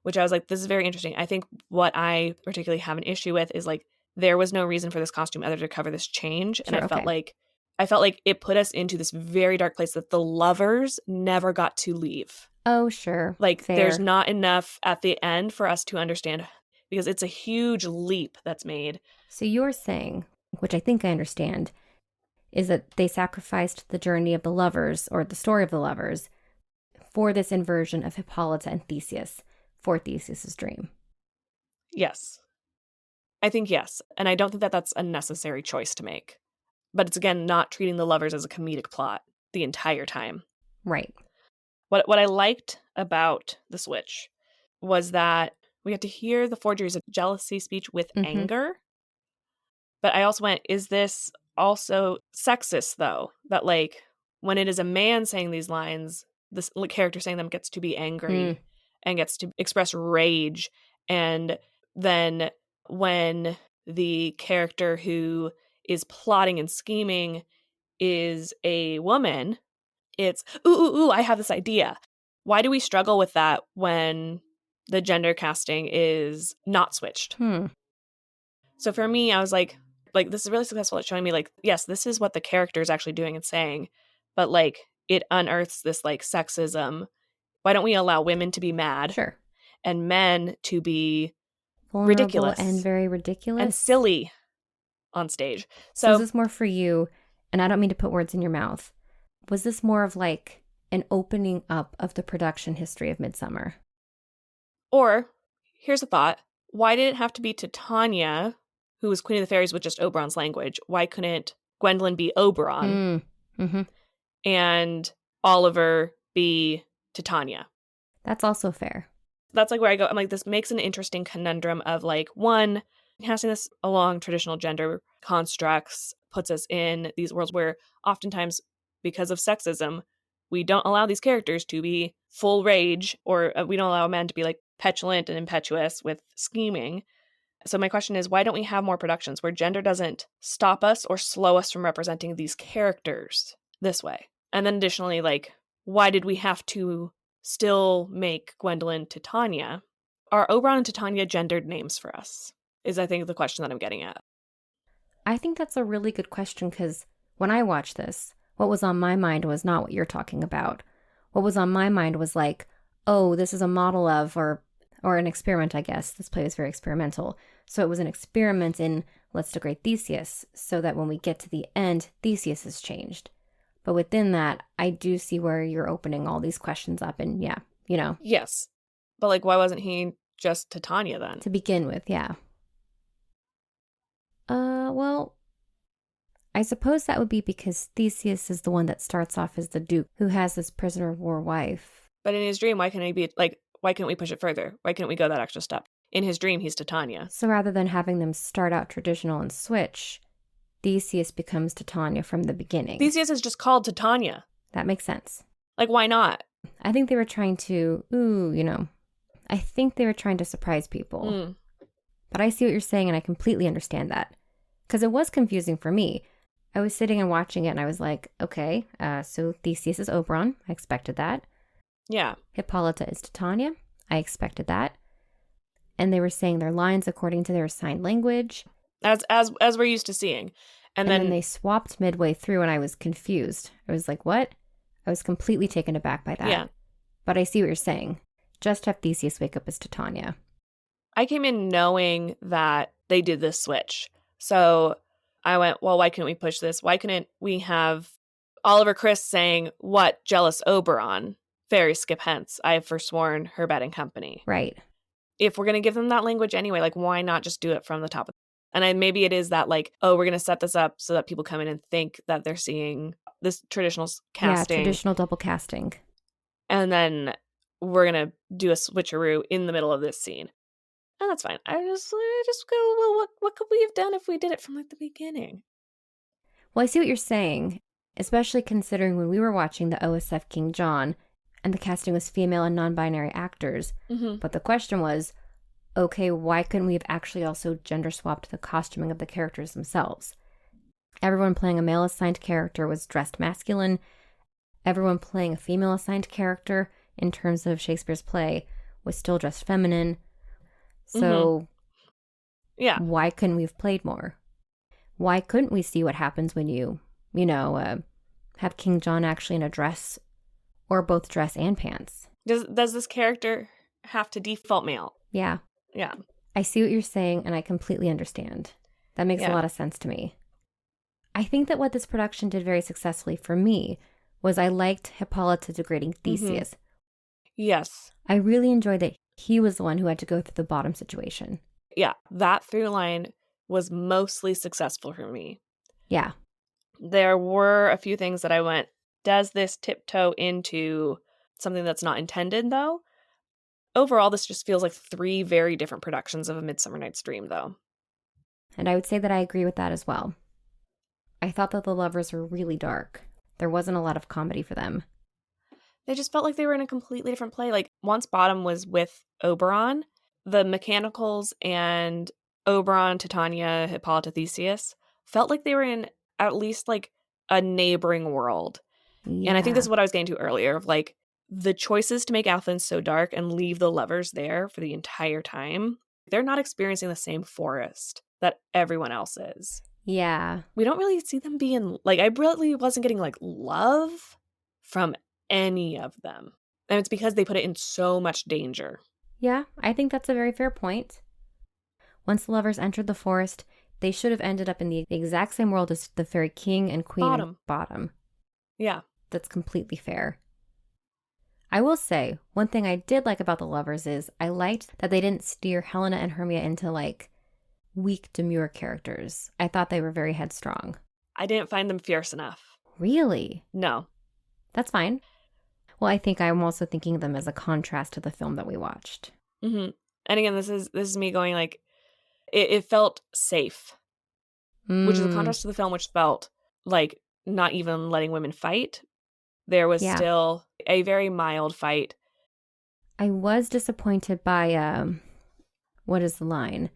S2: which I was like, this is very interesting. I think what I particularly have an issue with is like, there was no reason for this costume other to cover this change. And I felt like it put us into this very dark place that the lovers never got to leave.
S1: Oh, sure.
S2: Like, there's not enough at the end for us to understand, because it's a huge leap that's made.
S1: So you're saying, which I think I understand, is that they sacrificed the journey of the lovers, or the story of the lovers, for this inversion of Hippolyta and Theseus, for Theseus's dream.
S2: Yes. I think yes. And I don't think that that's a necessary choice to make. But it's, again, not treating the lovers as a comedic plot the entire time.
S1: Right.
S2: What I liked about the switch was that we had to hear the Forgeries of Jealousy speech with anger. But I also went, is this also sexist, though? That, like, when it is a man saying these lines, this character saying them gets to be angry and gets to express rage. And then when the character who is plotting and scheming is a woman, it's, ooh, I have this idea. Why do we struggle with that when the gender casting is not switched? So for me, I was like, this is really successful at showing me, like, yes, this is what the character is actually doing and saying, but, like, it unearths this, like, sexism. Why don't we allow women to be mad?
S1: Sure.
S2: And men to be
S1: vulnerable
S2: ridiculous.
S1: And very ridiculous.
S2: And silly on stage.
S1: So is this more for you, and I don't mean to put words in your mouth, was this more of like an opening up of the production history of Midsummer?
S2: Or, here's a thought. Why did it have to be Titania, who was Queen of the Fairies with just Oberon's language? Why couldn't Gwendoline be Oberon? And Oliver be Titania?
S1: That's also fair.
S2: That's like where I go. I'm like, this makes an interesting conundrum of, like, one, casting this along traditional gender constructs puts us in these worlds where oftentimes, because of sexism, we don't allow these characters to be full rage, or we don't allow men to be, like, petulant and impetuous with scheming. So my question is, why don't we have more productions where gender doesn't stop us or slow us from representing these characters this way? And then additionally, like, why did we have to still make Gwendoline Titania? Are Oberon and Titania gendered names for us? Is, I think, the question that I'm getting at.
S1: I think that's a really good question, because when I watched this, what was on my mind was not what you're talking about. What was on my mind was like, oh, this is a model of, or an experiment, I guess. This play is very experimental. So it was an experiment in, let's degrade Theseus, so that when we get to the end, Theseus is changed. But within that, I do see where you're opening all these questions up, and yeah, you know.
S2: Yes. But, like, why wasn't he just Titania then?
S1: To begin with, yeah. Well, I suppose that would be because Theseus is the one that starts off as the Duke, who has this prisoner of war wife.
S2: But in his dream, why can't he be, like, why can't we push it further? Why can't we go that extra step? In his dream, he's Titania.
S1: So rather than having them start out traditional and switch, Theseus becomes Titania from the beginning.
S2: Theseus is just called Titania.
S1: That makes sense.
S2: Like, why not?
S1: I think they were trying to, I think they were trying to surprise people. But I see what you're saying, and I completely understand that. Because it was confusing for me. I was sitting and watching it, and I was like, okay, so Theseus is Oberon. I expected that.
S2: Yeah.
S1: Hippolyta is Titania. I expected that. And they were saying their lines according to their assigned language.
S2: As we're used to seeing. And
S1: then they swapped midway through and I was confused. I was like, what? I was completely taken aback by that.
S2: Yeah.
S1: But I see what you're saying. Just have Theseus wake up as Titania.
S2: I came in knowing that they did this switch. So I went, well, why couldn't we push this? Why couldn't we have Oliver Chris saying, what, jealous Oberon? Fairies skip hence. I have forsworn her bed and company.
S1: Right.
S2: If we're going to give them that language anyway, like, why not just do it from the top? And maybe it is that, like, oh, we're going to set this up so that people come in and think that they're seeing this traditional casting.
S1: Yeah, traditional double casting.
S2: And then we're going to do a switcheroo in the middle of this scene. And that's fine. I just go, well, what could we have done if we did it from, like, the beginning?
S1: Well, I see what you're saying, especially considering when we were watching the OSF King John and the casting was female and non-binary actors.
S2: Mm-hmm.
S1: But the question was, okay, why couldn't we have actually also gender swapped the costuming of the characters themselves? Everyone playing a male assigned character was dressed masculine. Everyone playing a female assigned character in terms of Shakespeare's play was still dressed feminine. So
S2: yeah,
S1: why couldn't we have played more? Why couldn't we see what happens when you have King John actually in a dress or both dress and pants?
S2: Does this character have to default male?
S1: Yeah.
S2: Yeah.
S1: I see what you're saying, and I completely understand. That makes a lot of sense to me. I think that what this production did very successfully for me was I liked Hippolyta degrading Theseus.
S2: Mm-hmm. Yes.
S1: I really enjoyed that he was the one who had to go through the bottom situation.
S2: Yeah, that through line was mostly successful for me.
S1: Yeah.
S2: There were a few things that I went, does this tiptoe into something that's not intended, though? Overall, this just feels like 3 very different productions of A Midsummer Night's Dream, though.
S1: And I would say that I agree with that as well. I thought that the lovers were really dark. There wasn't a lot of comedy for them.
S2: They just felt like they were in a completely different play. Like, once Bottom was with Oberon, the Mechanicals and Oberon, Titania, Hippolyta, Theseus felt like they were in at least, like, a neighboring world. Yeah. And I think this is what I was getting to earlier, of, like, the choices to make Athens so dark and leave the lovers there for the entire time. They're not experiencing the same forest that everyone else is.
S1: Yeah.
S2: We don't really see them being, like, I really wasn't getting, like, love from any of them. And it's because they put it in so much danger.
S1: Yeah, I think that's a very fair point. Once the lovers entered the forest, they should have ended up in the exact same world as the fairy king and queen and Bottom.
S2: Yeah.
S1: That's completely fair. I will say, one thing I did like about the lovers is I liked that they didn't steer Helena and Hermia into, like, weak, demure characters. I thought they were very headstrong.
S2: I didn't find them fierce enough.
S1: Really?
S2: No.
S1: That's fine. Well, I think I'm also thinking of them as a contrast to the film that we watched.
S2: Mm-hmm. And again, this is me going, like, it felt safe, which is a contrast to the film, which felt like not even letting women fight. There was still a very mild fight.
S1: I was disappointed by, what is the line?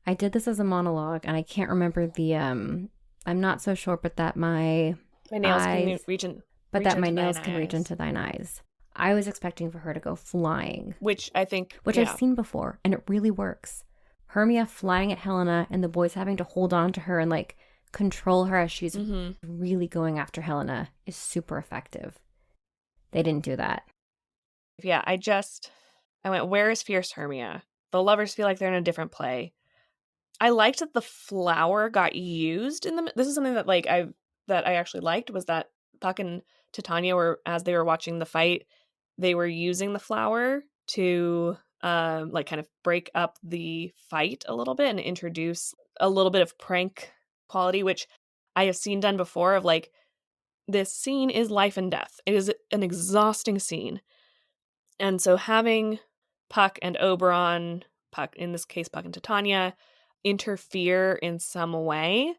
S1: I did this as a monologue, and I can't remember the, I'm not so sure, but that my
S2: nails can reach in.
S1: But that my nails can reach into thine eyes. I was expecting for her to go flying.
S2: Which I think...
S1: Which I've seen before, and it really works. Hermia flying at Helena, and the boys having to hold on to her and, like, control her as she's really going after Helena is super effective. They didn't do that.
S2: Yeah, I went, where is fierce Hermia? The lovers feel like they're in a different play. I liked that the flower got used in the... This is something that, like, I actually liked, was that Puck and Titania were, as they were watching the fight, they were using the flower to like kind of break up the fight a little bit and introduce a little bit of prank quality, which I have seen done before, of, like, this scene is life and death. It is an exhausting scene. And so having Puck and Oberon, in this case Puck and Titania, interfere in some way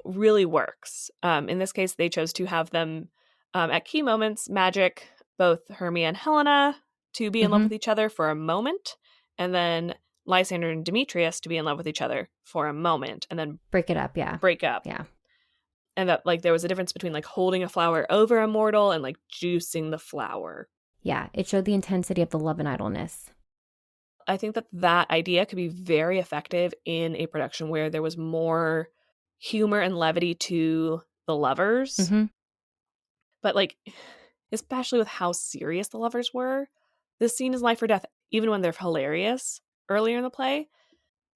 S2: really works. In this case, they chose to have them at key moments magic both Hermia and Helena to be in love with each other for a moment, and then Lysander and Demetrius to be in love with each other for a moment, and then
S1: break up.
S2: Yeah. And that, like, there was a difference between, like, holding a flower over a mortal and, like, juicing the flower.
S1: Yeah, it showed the intensity of the love and idleness.
S2: I think that idea could be very effective in a production where there was more humor and levity to the lovers.
S1: Mm-hmm.
S2: But, like, especially with how serious the lovers were, this scene is life or death, even when they're hilarious earlier in the play.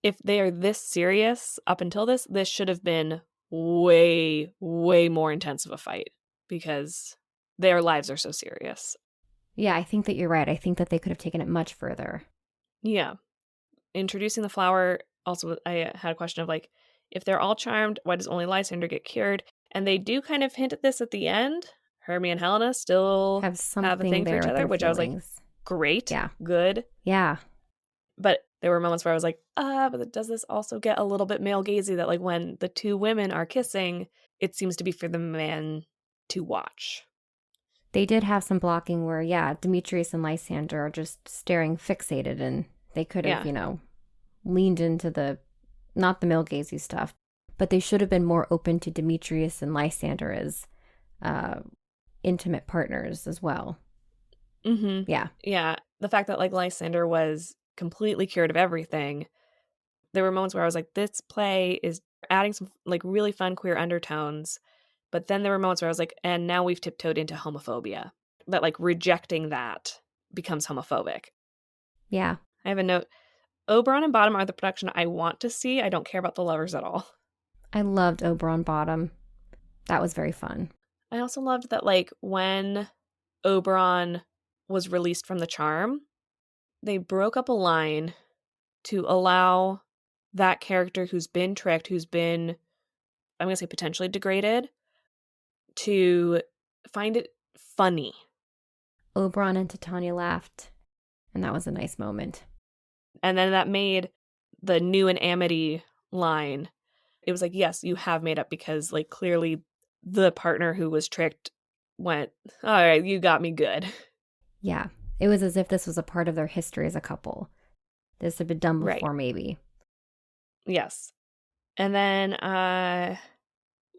S2: If they are this serious up until this should have been way, way more intense of a fight because their lives are so serious.
S1: Yeah, I think that you're right. I think that they could have taken it much further.
S2: Yeah. Introducing the flower, also, I had a question of, like, if they're all charmed, why does only Lysander get cured? And they do kind of hint at this at the end. Hermie and Helena still
S1: Have
S2: have a
S1: something
S2: thing for
S1: there
S2: each
S1: with
S2: other,
S1: their
S2: which I was like,
S1: feelings.
S2: great,
S1: Yeah.
S2: good.
S1: Yeah.
S2: But there were moments where I was like, but does this also get a little bit male gazy that, like, when the two women are kissing, it seems to be for the man to watch.
S1: They did have some blocking where, yeah, Demetrius and Lysander are just staring fixated, and they could have,
S2: Yeah.
S1: leaned into not the male gazy stuff, but they should have been more open to Demetrius and Lysander as intimate partners as well.
S2: Mm-hmm.
S1: Yeah.
S2: Yeah. The fact that, like, Lysander was completely cured of everything, there were moments where I was like, this play is adding some, like, really fun queer undertones. But then there were moments where I was like, and now we've tiptoed into homophobia. That, like, rejecting that becomes homophobic.
S1: Yeah.
S2: I have a note. Oberon and Bottom are the production I want to see. I don't care about the lovers at all.
S1: I loved Oberon Bottom. That was very fun.
S2: I also loved that, like, when Oberon was released from the charm, they broke up a line to allow that character who's been tricked, who's been, I'm going to say, potentially degraded, to find it funny.
S1: Oberon and Titania laughed, and that was a nice moment.
S2: And then that made the new and Amity line. It was like, yes, you have made up because, like, clearly the partner who was tricked went, all right, you got me good.
S1: Yeah. It was as if this was a part of their history as a couple. This had been done before,
S2: Right.
S1: maybe.
S2: Yes. And then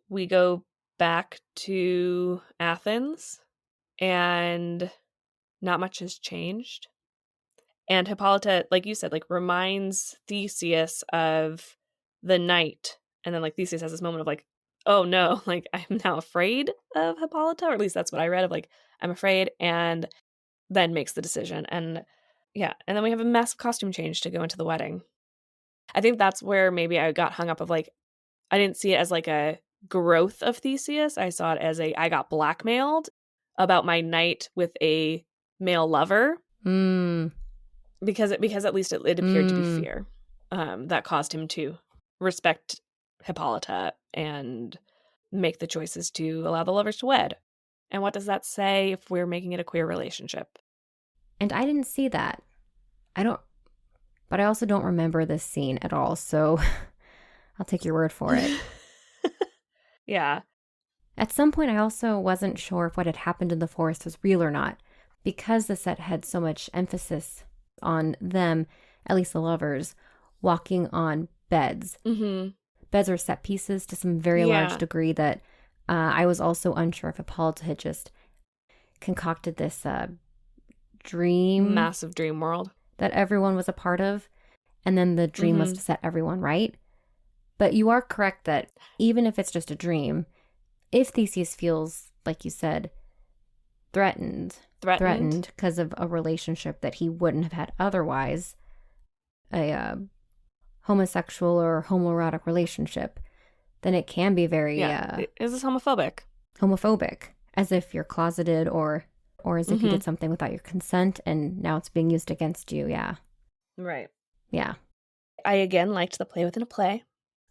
S2: we go back to Athens, and not much has changed. And Hippolyta, like you said, like, reminds Theseus of the night. And then, like, Theseus has this moment of, like, oh no, like, I'm now afraid of Hippolyta, or at least that's what I read, of, like, I'm afraid, and then makes the decision. And yeah, and then we have a massive costume change to go into the wedding. I think that's where maybe I got hung up of, like, I didn't see it as, like, a growth of Theseus. I saw it as I got blackmailed about my night with a male lover. Because at least it appeared to be fear that caused him to respect Hippolyta and make the choices to allow the lovers to wed. And what does that say if we're making it a queer relationship?
S1: And I didn't see that. But I also don't remember this scene at all, so I'll take your word for it.
S2: Yeah.
S1: At some point, I also wasn't sure if what had happened in the forest was real or not, because the set had so much emphasis on them, at least the lovers, walking on beds.
S2: Mm-hmm.
S1: Beds were set pieces to some very large degree that I was also unsure if Hippolyta had just concocted this dream.
S2: Massive dream world.
S1: That everyone was a part of, and then the dream was to set everyone right. But you are correct that even if it's just a dream, if Theseus feels, like you said, threatened because of a relationship that he wouldn't have had otherwise, a homosexual or homoerotic relationship, then it can be very
S2: is this homophobic?
S1: Homophobic, as if you're closeted or as if you did something without your consent and now it's being used against you. Yeah.
S2: Right.
S1: Yeah.
S2: I again liked the play within a play.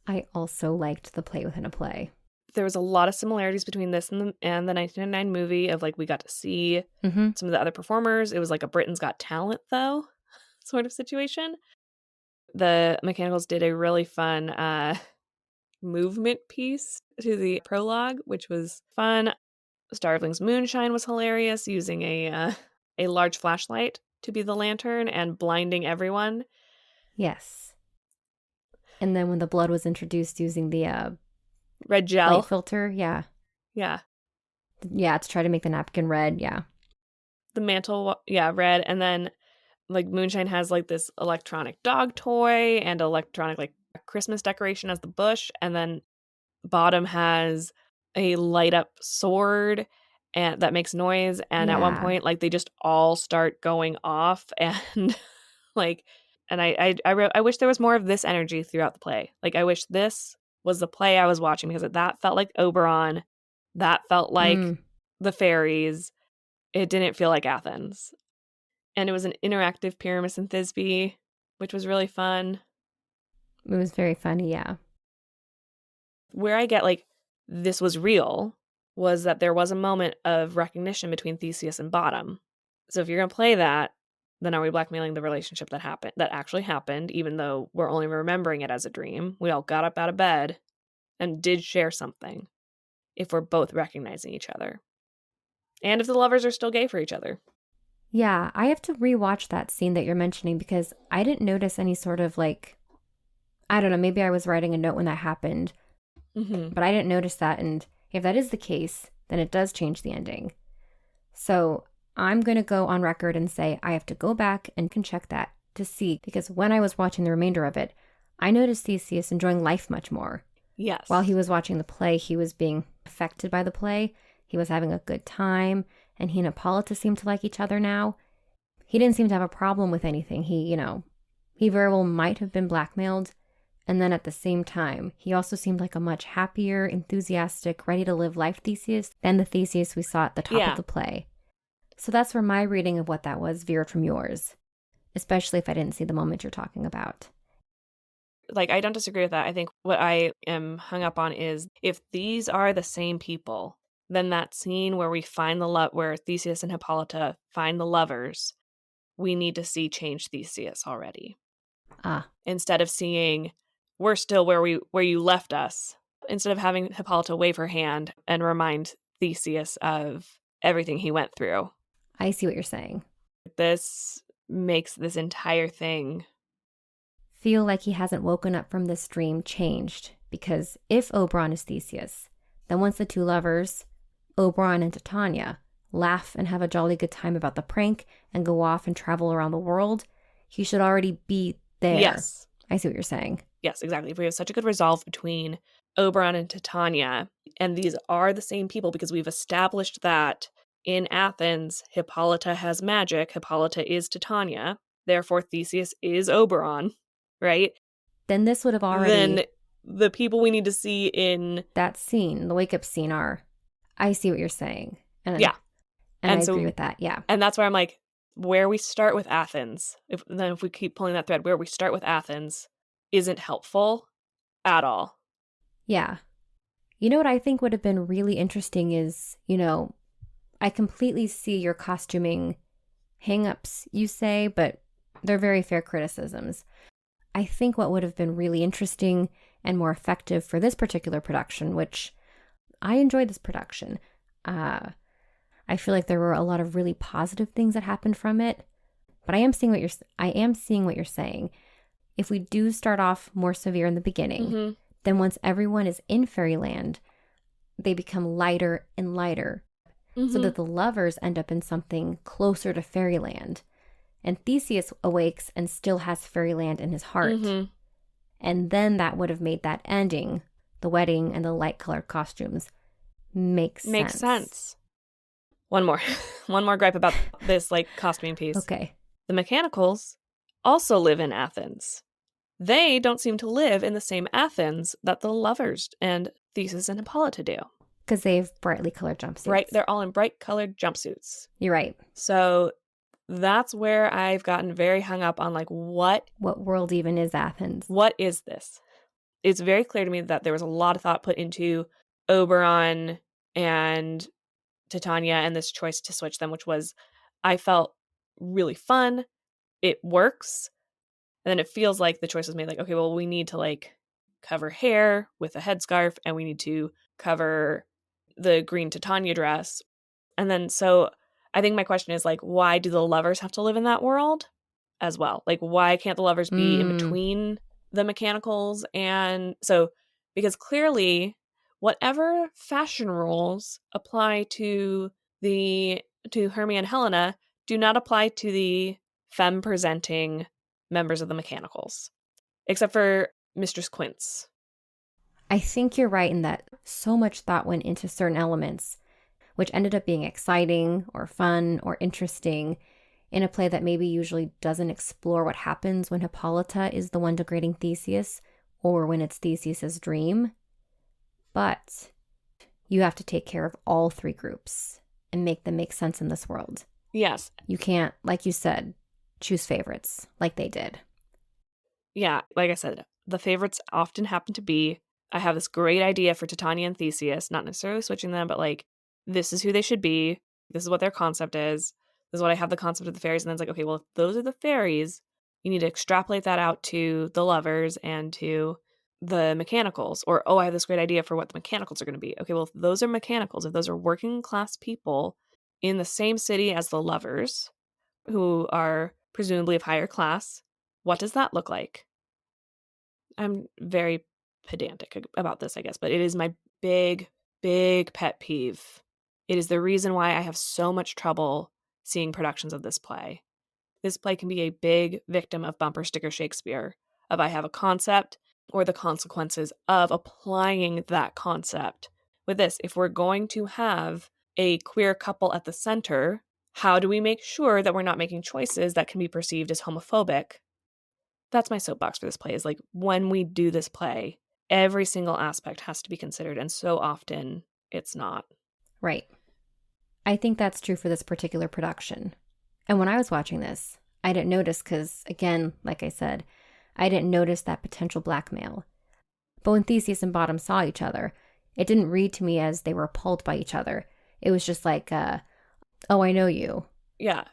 S1: I also liked the play within a play.
S2: There was a lot of similarities between this and the 1999 movie of, like, we got to see some of the other performers. It was like a Britain's Got Talent, though, sort of situation. The Mechanicals did a really fun movement piece to the prologue, which was fun. Starveling's Moonshine was hilarious, using a large flashlight to be the lantern and blinding everyone.
S1: Yes. And then when the blood was introduced using the
S2: red gel
S1: light filter, yeah.
S2: Yeah.
S1: Yeah, to try to make the napkin red, yeah.
S2: the mantle, yeah, red. And then like Moonshine has like this electronic dog toy and electronic like Christmas decoration as the bush. And then Bottom has a light up sword and that makes noise. And at one
S1: Yeah.
S2: point, like they just all start going off and like, and I wish there was more of this energy throughout the play. Like I wish this was the play I was watching because that felt like Oberon. That felt like the fairies. It didn't feel like Athens. And it was an interactive Pyramus and Thisbe, which was really fun.
S1: It was very funny, yeah.
S2: Where I get like this was real was that there was a moment of recognition between Theseus and Bottom. So if you're going to play that, then are we blackmailing the relationship that actually happened, even though we're only remembering it as a dream? We all got up out of bed and did share something if we're both recognizing each other. And if the lovers are still gay for each other.
S1: Yeah, I have to rewatch that scene that you're mentioning because I didn't notice any sort of like, I don't know, maybe I was writing a note when that happened, but I didn't notice that. And if that is the case, then it does change the ending. So I'm going to go on record and say I have to go back and can check that to see, because when I was watching the remainder of it, I noticed Theseus enjoying life much more.
S2: Yes.
S1: While he was watching the play, he was being affected by the play. He was having a good time, and he and Hippolyta seemed to like each other now. He didn't seem to have a problem with anything. He very well might have been blackmailed. And then at the same time, he also seemed like a much happier, enthusiastic, ready to live life Theseus than the Theseus we saw at the top of the play. So that's where my reading of what that was veered from yours, especially if I didn't see the moment you're talking about.
S2: Like, I don't disagree with that. I think what I am hung up on is if these are the same people, then that scene where we find where Theseus and Hippolyta find the lovers, we need to see change Theseus already. Instead of seeing we're still where you left us, instead of having Hippolyta wave her hand and remind Theseus of everything he went through.
S1: I see what you're saying.
S2: This makes this entire thing
S1: feel like he hasn't woken up from this dream changed, because if Oberon is Theseus, then once the two lovers, Oberon and Titania, laugh and have a jolly good time about the prank and go off and travel around the world, he should already be there.
S2: Yes.
S1: I see what you're saying.
S2: Yes, exactly. If we have such a good resolve between Oberon and Titania, and these are the same people because we've established that in Athens, Hippolyta has magic, Hippolyta is Titania, therefore Theseus is Oberon, right?
S1: Then this would have already...
S2: Then the people we need to see in...
S1: that scene, the wake-up scene are... I see what you're saying. And
S2: yeah.
S1: And I agree with that, yeah.
S2: And that's where I'm like, where we start with Athens, if we keep pulling that thread, where we start with Athens isn't helpful at all.
S1: Yeah. You know what I think would have been really interesting is, I completely see your costuming hang-ups, you say, but they're very fair criticisms. I think what would have been really interesting and more effective for this particular production, which I enjoyed this production. I feel like there were a lot of really positive things that happened from it, but I am seeing what you're saying. If we do start off more severe in the beginning, then once everyone is in fairyland, they become lighter and lighter, so that the lovers end up in something closer to fairyland. And Theseus awakes and still has fairyland in his heart. And then that would have made that ending, the wedding and the light-colored costumes, make sense.
S2: Makes sense. One more gripe about this costuming piece.
S1: Okay.
S2: The mechanicals also live in Athens. They don't seem to live in the same Athens that the lovers and Theseus and Hippolyta do.
S1: Because they have brightly colored jumpsuits.
S2: Right, they're all in bright colored jumpsuits.
S1: You're right.
S2: So that's where I've gotten very hung up on what
S1: world even is Athens?
S2: What is this? It's very clear to me that there was a lot of thought put into Oberon and Titania and this choice to switch them, which was, I felt really fun. It works. And then it feels like the choice was made okay, well, we need to cover hair with a headscarf and we need to cover the green Titania dress. And then so I think my question is why do the lovers have to live in that world as well? Why can't the lovers be in between the mechanicals? And so, because clearly whatever fashion rules apply to the to Hermie and Helena do not apply to the femme-presenting members of the Mechanicals, except for Mistress Quince.
S1: I think you're right in that so much thought went into certain elements, which ended up being exciting or fun or interesting in a play that maybe usually doesn't explore what happens when Hippolyta is the one degrading Theseus or when it's Theseus's dream. But you have to take care of all three groups and make them make sense in this world.
S2: Yes.
S1: You can't, like you said, choose favorites like they did.
S2: Yeah, like I said, the favorites often happen to be, I have this great idea for Titania and Theseus, not necessarily switching them, but like, this is who they should be. This is what their concept is. This is what I have the concept of the fairies. And then it's like, okay, well, if those are the fairies, you need to extrapolate that out to the lovers and to the mechanicals. Or, oh, I have this great idea for what the mechanicals are going to be. Okay, well, if those are mechanicals, if those are working class people in the same city as the lovers, who are presumably of higher class, what does that look like? I'm very pedantic about this, I guess, but it is my big, big pet peeve. It is the reason why I have so much trouble seeing productions of this play. This play can be a big victim of bumper sticker Shakespeare, of I have a concept or the consequences of applying that concept. With this, if we're going to have a queer couple at the center, how do we make sure that we're not making choices that can be perceived as homophobic? That's my soapbox for this play, is like, when we do this play, every single aspect has to be considered, and so often it's not.
S1: Right. I think that's true for this particular production. And when I was watching this, I didn't notice because, again, like I said, I didn't notice that potential blackmail. But when Theseus and Bottom saw each other, it didn't read to me as they were appalled by each other. It was just like, oh, I know you.
S2: Yeah.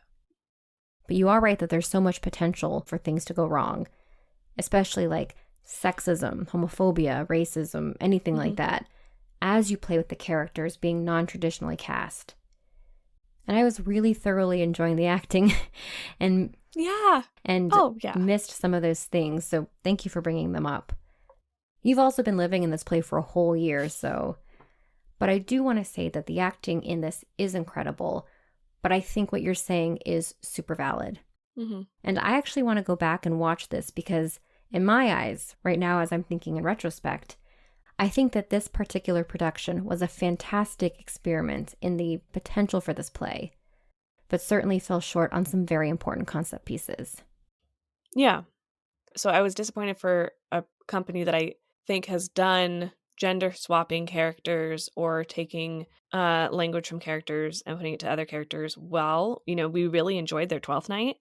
S1: But you are right that there's so much potential for things to go wrong, especially like sexism, homophobia, racism, anything like that, as you play with the characters being non-traditionally cast. And I was really thoroughly enjoying the acting and missed some of those things. So thank you for bringing them up. You've also been living in this play for a whole year, but I do want to say that the acting in this is incredible. But I think what you're saying is super valid.
S2: Mm-hmm.
S1: And I actually want to go back and watch this because in my eyes, right now, as I'm thinking in retrospect, I think that this particular production was a fantastic experiment in the potential for this play, but certainly fell short on some very important concept pieces.
S2: Yeah. So I was disappointed for a company that I think has done gender swapping characters or taking language from characters and putting it to other characters well. You know, we really enjoyed their 12th night.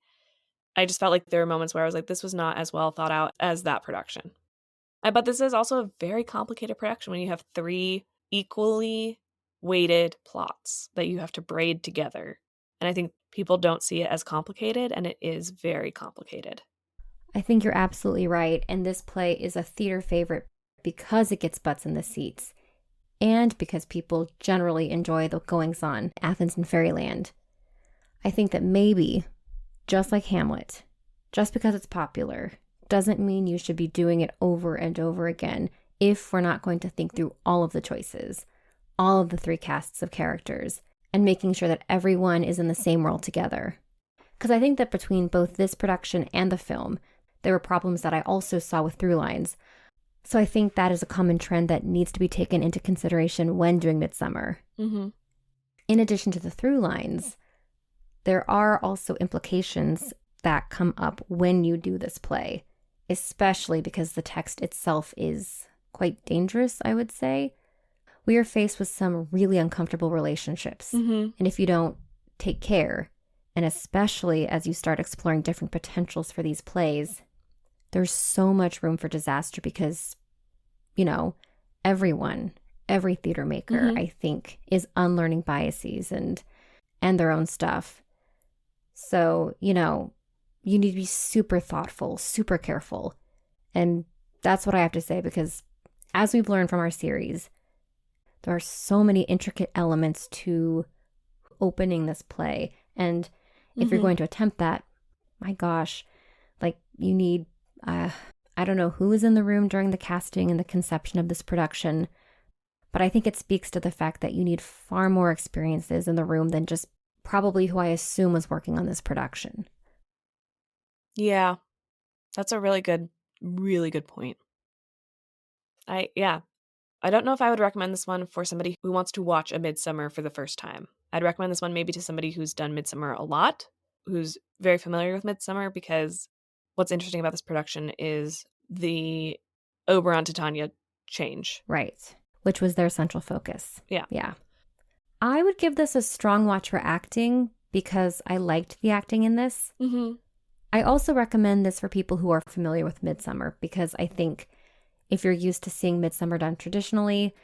S2: I just felt like there were moments where I was like, this was not as well thought out as that production. But this is also a very complicated production when you have 3 equally weighted plots that you have to braid together. And I think people don't see it as complicated, and it is very complicated.
S1: I think you're absolutely right. And this play is a theater favorite because it gets butts in the seats and because people generally enjoy the goings-on, Athens and Fairyland. I think that maybe, just like Hamlet, just because it's popular doesn't mean you should be doing it over and over again if we're not going to think through all of the choices, all of the 3 casts of characters, and making sure that everyone is in the same world together. Because I think that between both this production and the film, there were problems that I also saw with through lines. So I think that is a common trend that needs to be taken into consideration when doing Midsummer.
S2: Mm-hmm.
S1: In addition to the through lines, there are also implications that come up when you do this play, especially because the text itself is quite dangerous, I would say. We are faced with some really uncomfortable relationships.
S2: Mm-hmm.
S1: And if you don't take care, and especially as you start exploring different potentials for these plays, there's so much room for disaster because, you know, every theater maker, I think, is unlearning biases and their own stuff. So, you know, you need to be super thoughtful, super careful. And that's what I have to say, because as we've learned from our series, there are so many intricate elements to opening this play. And if you're going to attempt that, my gosh, like you need, I don't know who was in the room during the casting and the conception of this production, but I think it speaks to the fact that you need far more experiences in the room than just probably who I assume was working on this production.
S2: Yeah, that's a really good point. I don't know if I would recommend this one for somebody who wants to watch a Midsummer for the first time. I'd recommend this one maybe to somebody who's done Midsummer a lot, who's very familiar with Midsummer, because what's interesting about this production is the Oberon Titania change.
S1: Right, which was their central focus.
S2: Yeah.
S1: Yeah. I would give this a strong watch for acting because I liked the acting in this.
S2: Mm-hmm.
S1: I also recommend this for people who are familiar with Midsummer because I think if you're used to seeing Midsummer done traditionally,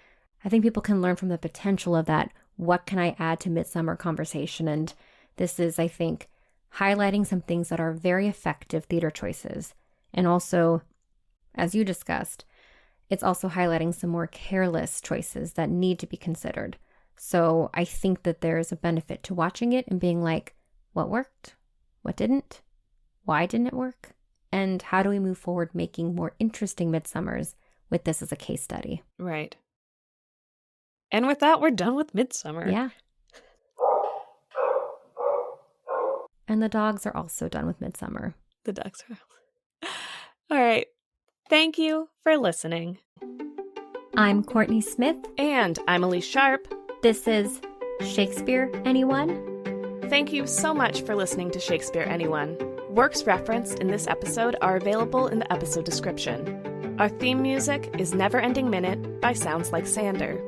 S1: I think people can learn from the potential of that. What can I add to Midsummer conversation? And this is, I think, highlighting some things that are very effective theater choices. And also, as you discussed, it's also highlighting some more careless choices that need to be considered. So I think that there's a benefit to watching it and being like, what worked? What didn't? Why didn't it work? And how do we move forward making more interesting Midsummers with this as a case study?
S2: Right. And with that, we're done with Midsummer.
S1: Yeah. And the dogs are also done with Midsummer.
S2: The dogs are. All right. Thank you for listening.
S1: I'm Kourtney Smith.
S2: And I'm Elyse Sharp.
S1: This is Shakespeare Anyone?
S2: Thank you so much for listening to Shakespeare Anyone. Works referenced in this episode are available in the episode description. Our theme music is Neverending Minute by Sounds Like Sander.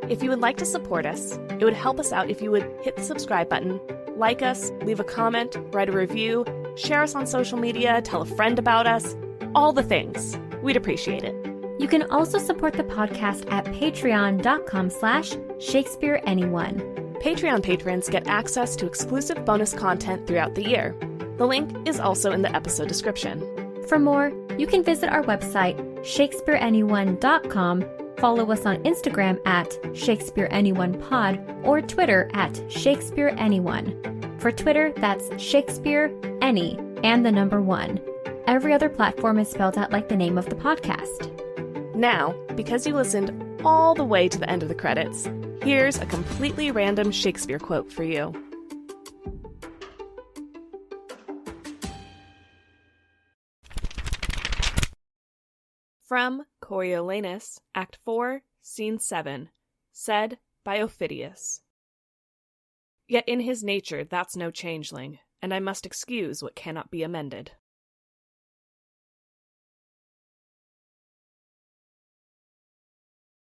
S2: If you would like to support us, it would help us out if you would hit the subscribe button, like us, leave a comment, write a review, share us on social media, tell a friend about us, all the things. We'd appreciate it.
S1: You can also support the podcast at patreon.com/Shakespeare Anyone.
S2: Patreon patrons get access to exclusive bonus content throughout the year. The link is also in the episode description.
S1: For more, you can visit our website, shakespeareanyone.com, follow us on Instagram at Shakespeare Anyone Pod, or Twitter at Shakespeare Anyone. For Twitter, that's Shakespeare Any and the number 1. Every other platform is spelled out like the name of the podcast.
S2: Now, because you listened all the way to the end of the credits, here's a completely random Shakespeare quote for you. From Coriolanus, Act 4, Scene 7, said by Ophidius. Yet in his nature that's no changeling, and I must excuse what cannot be amended.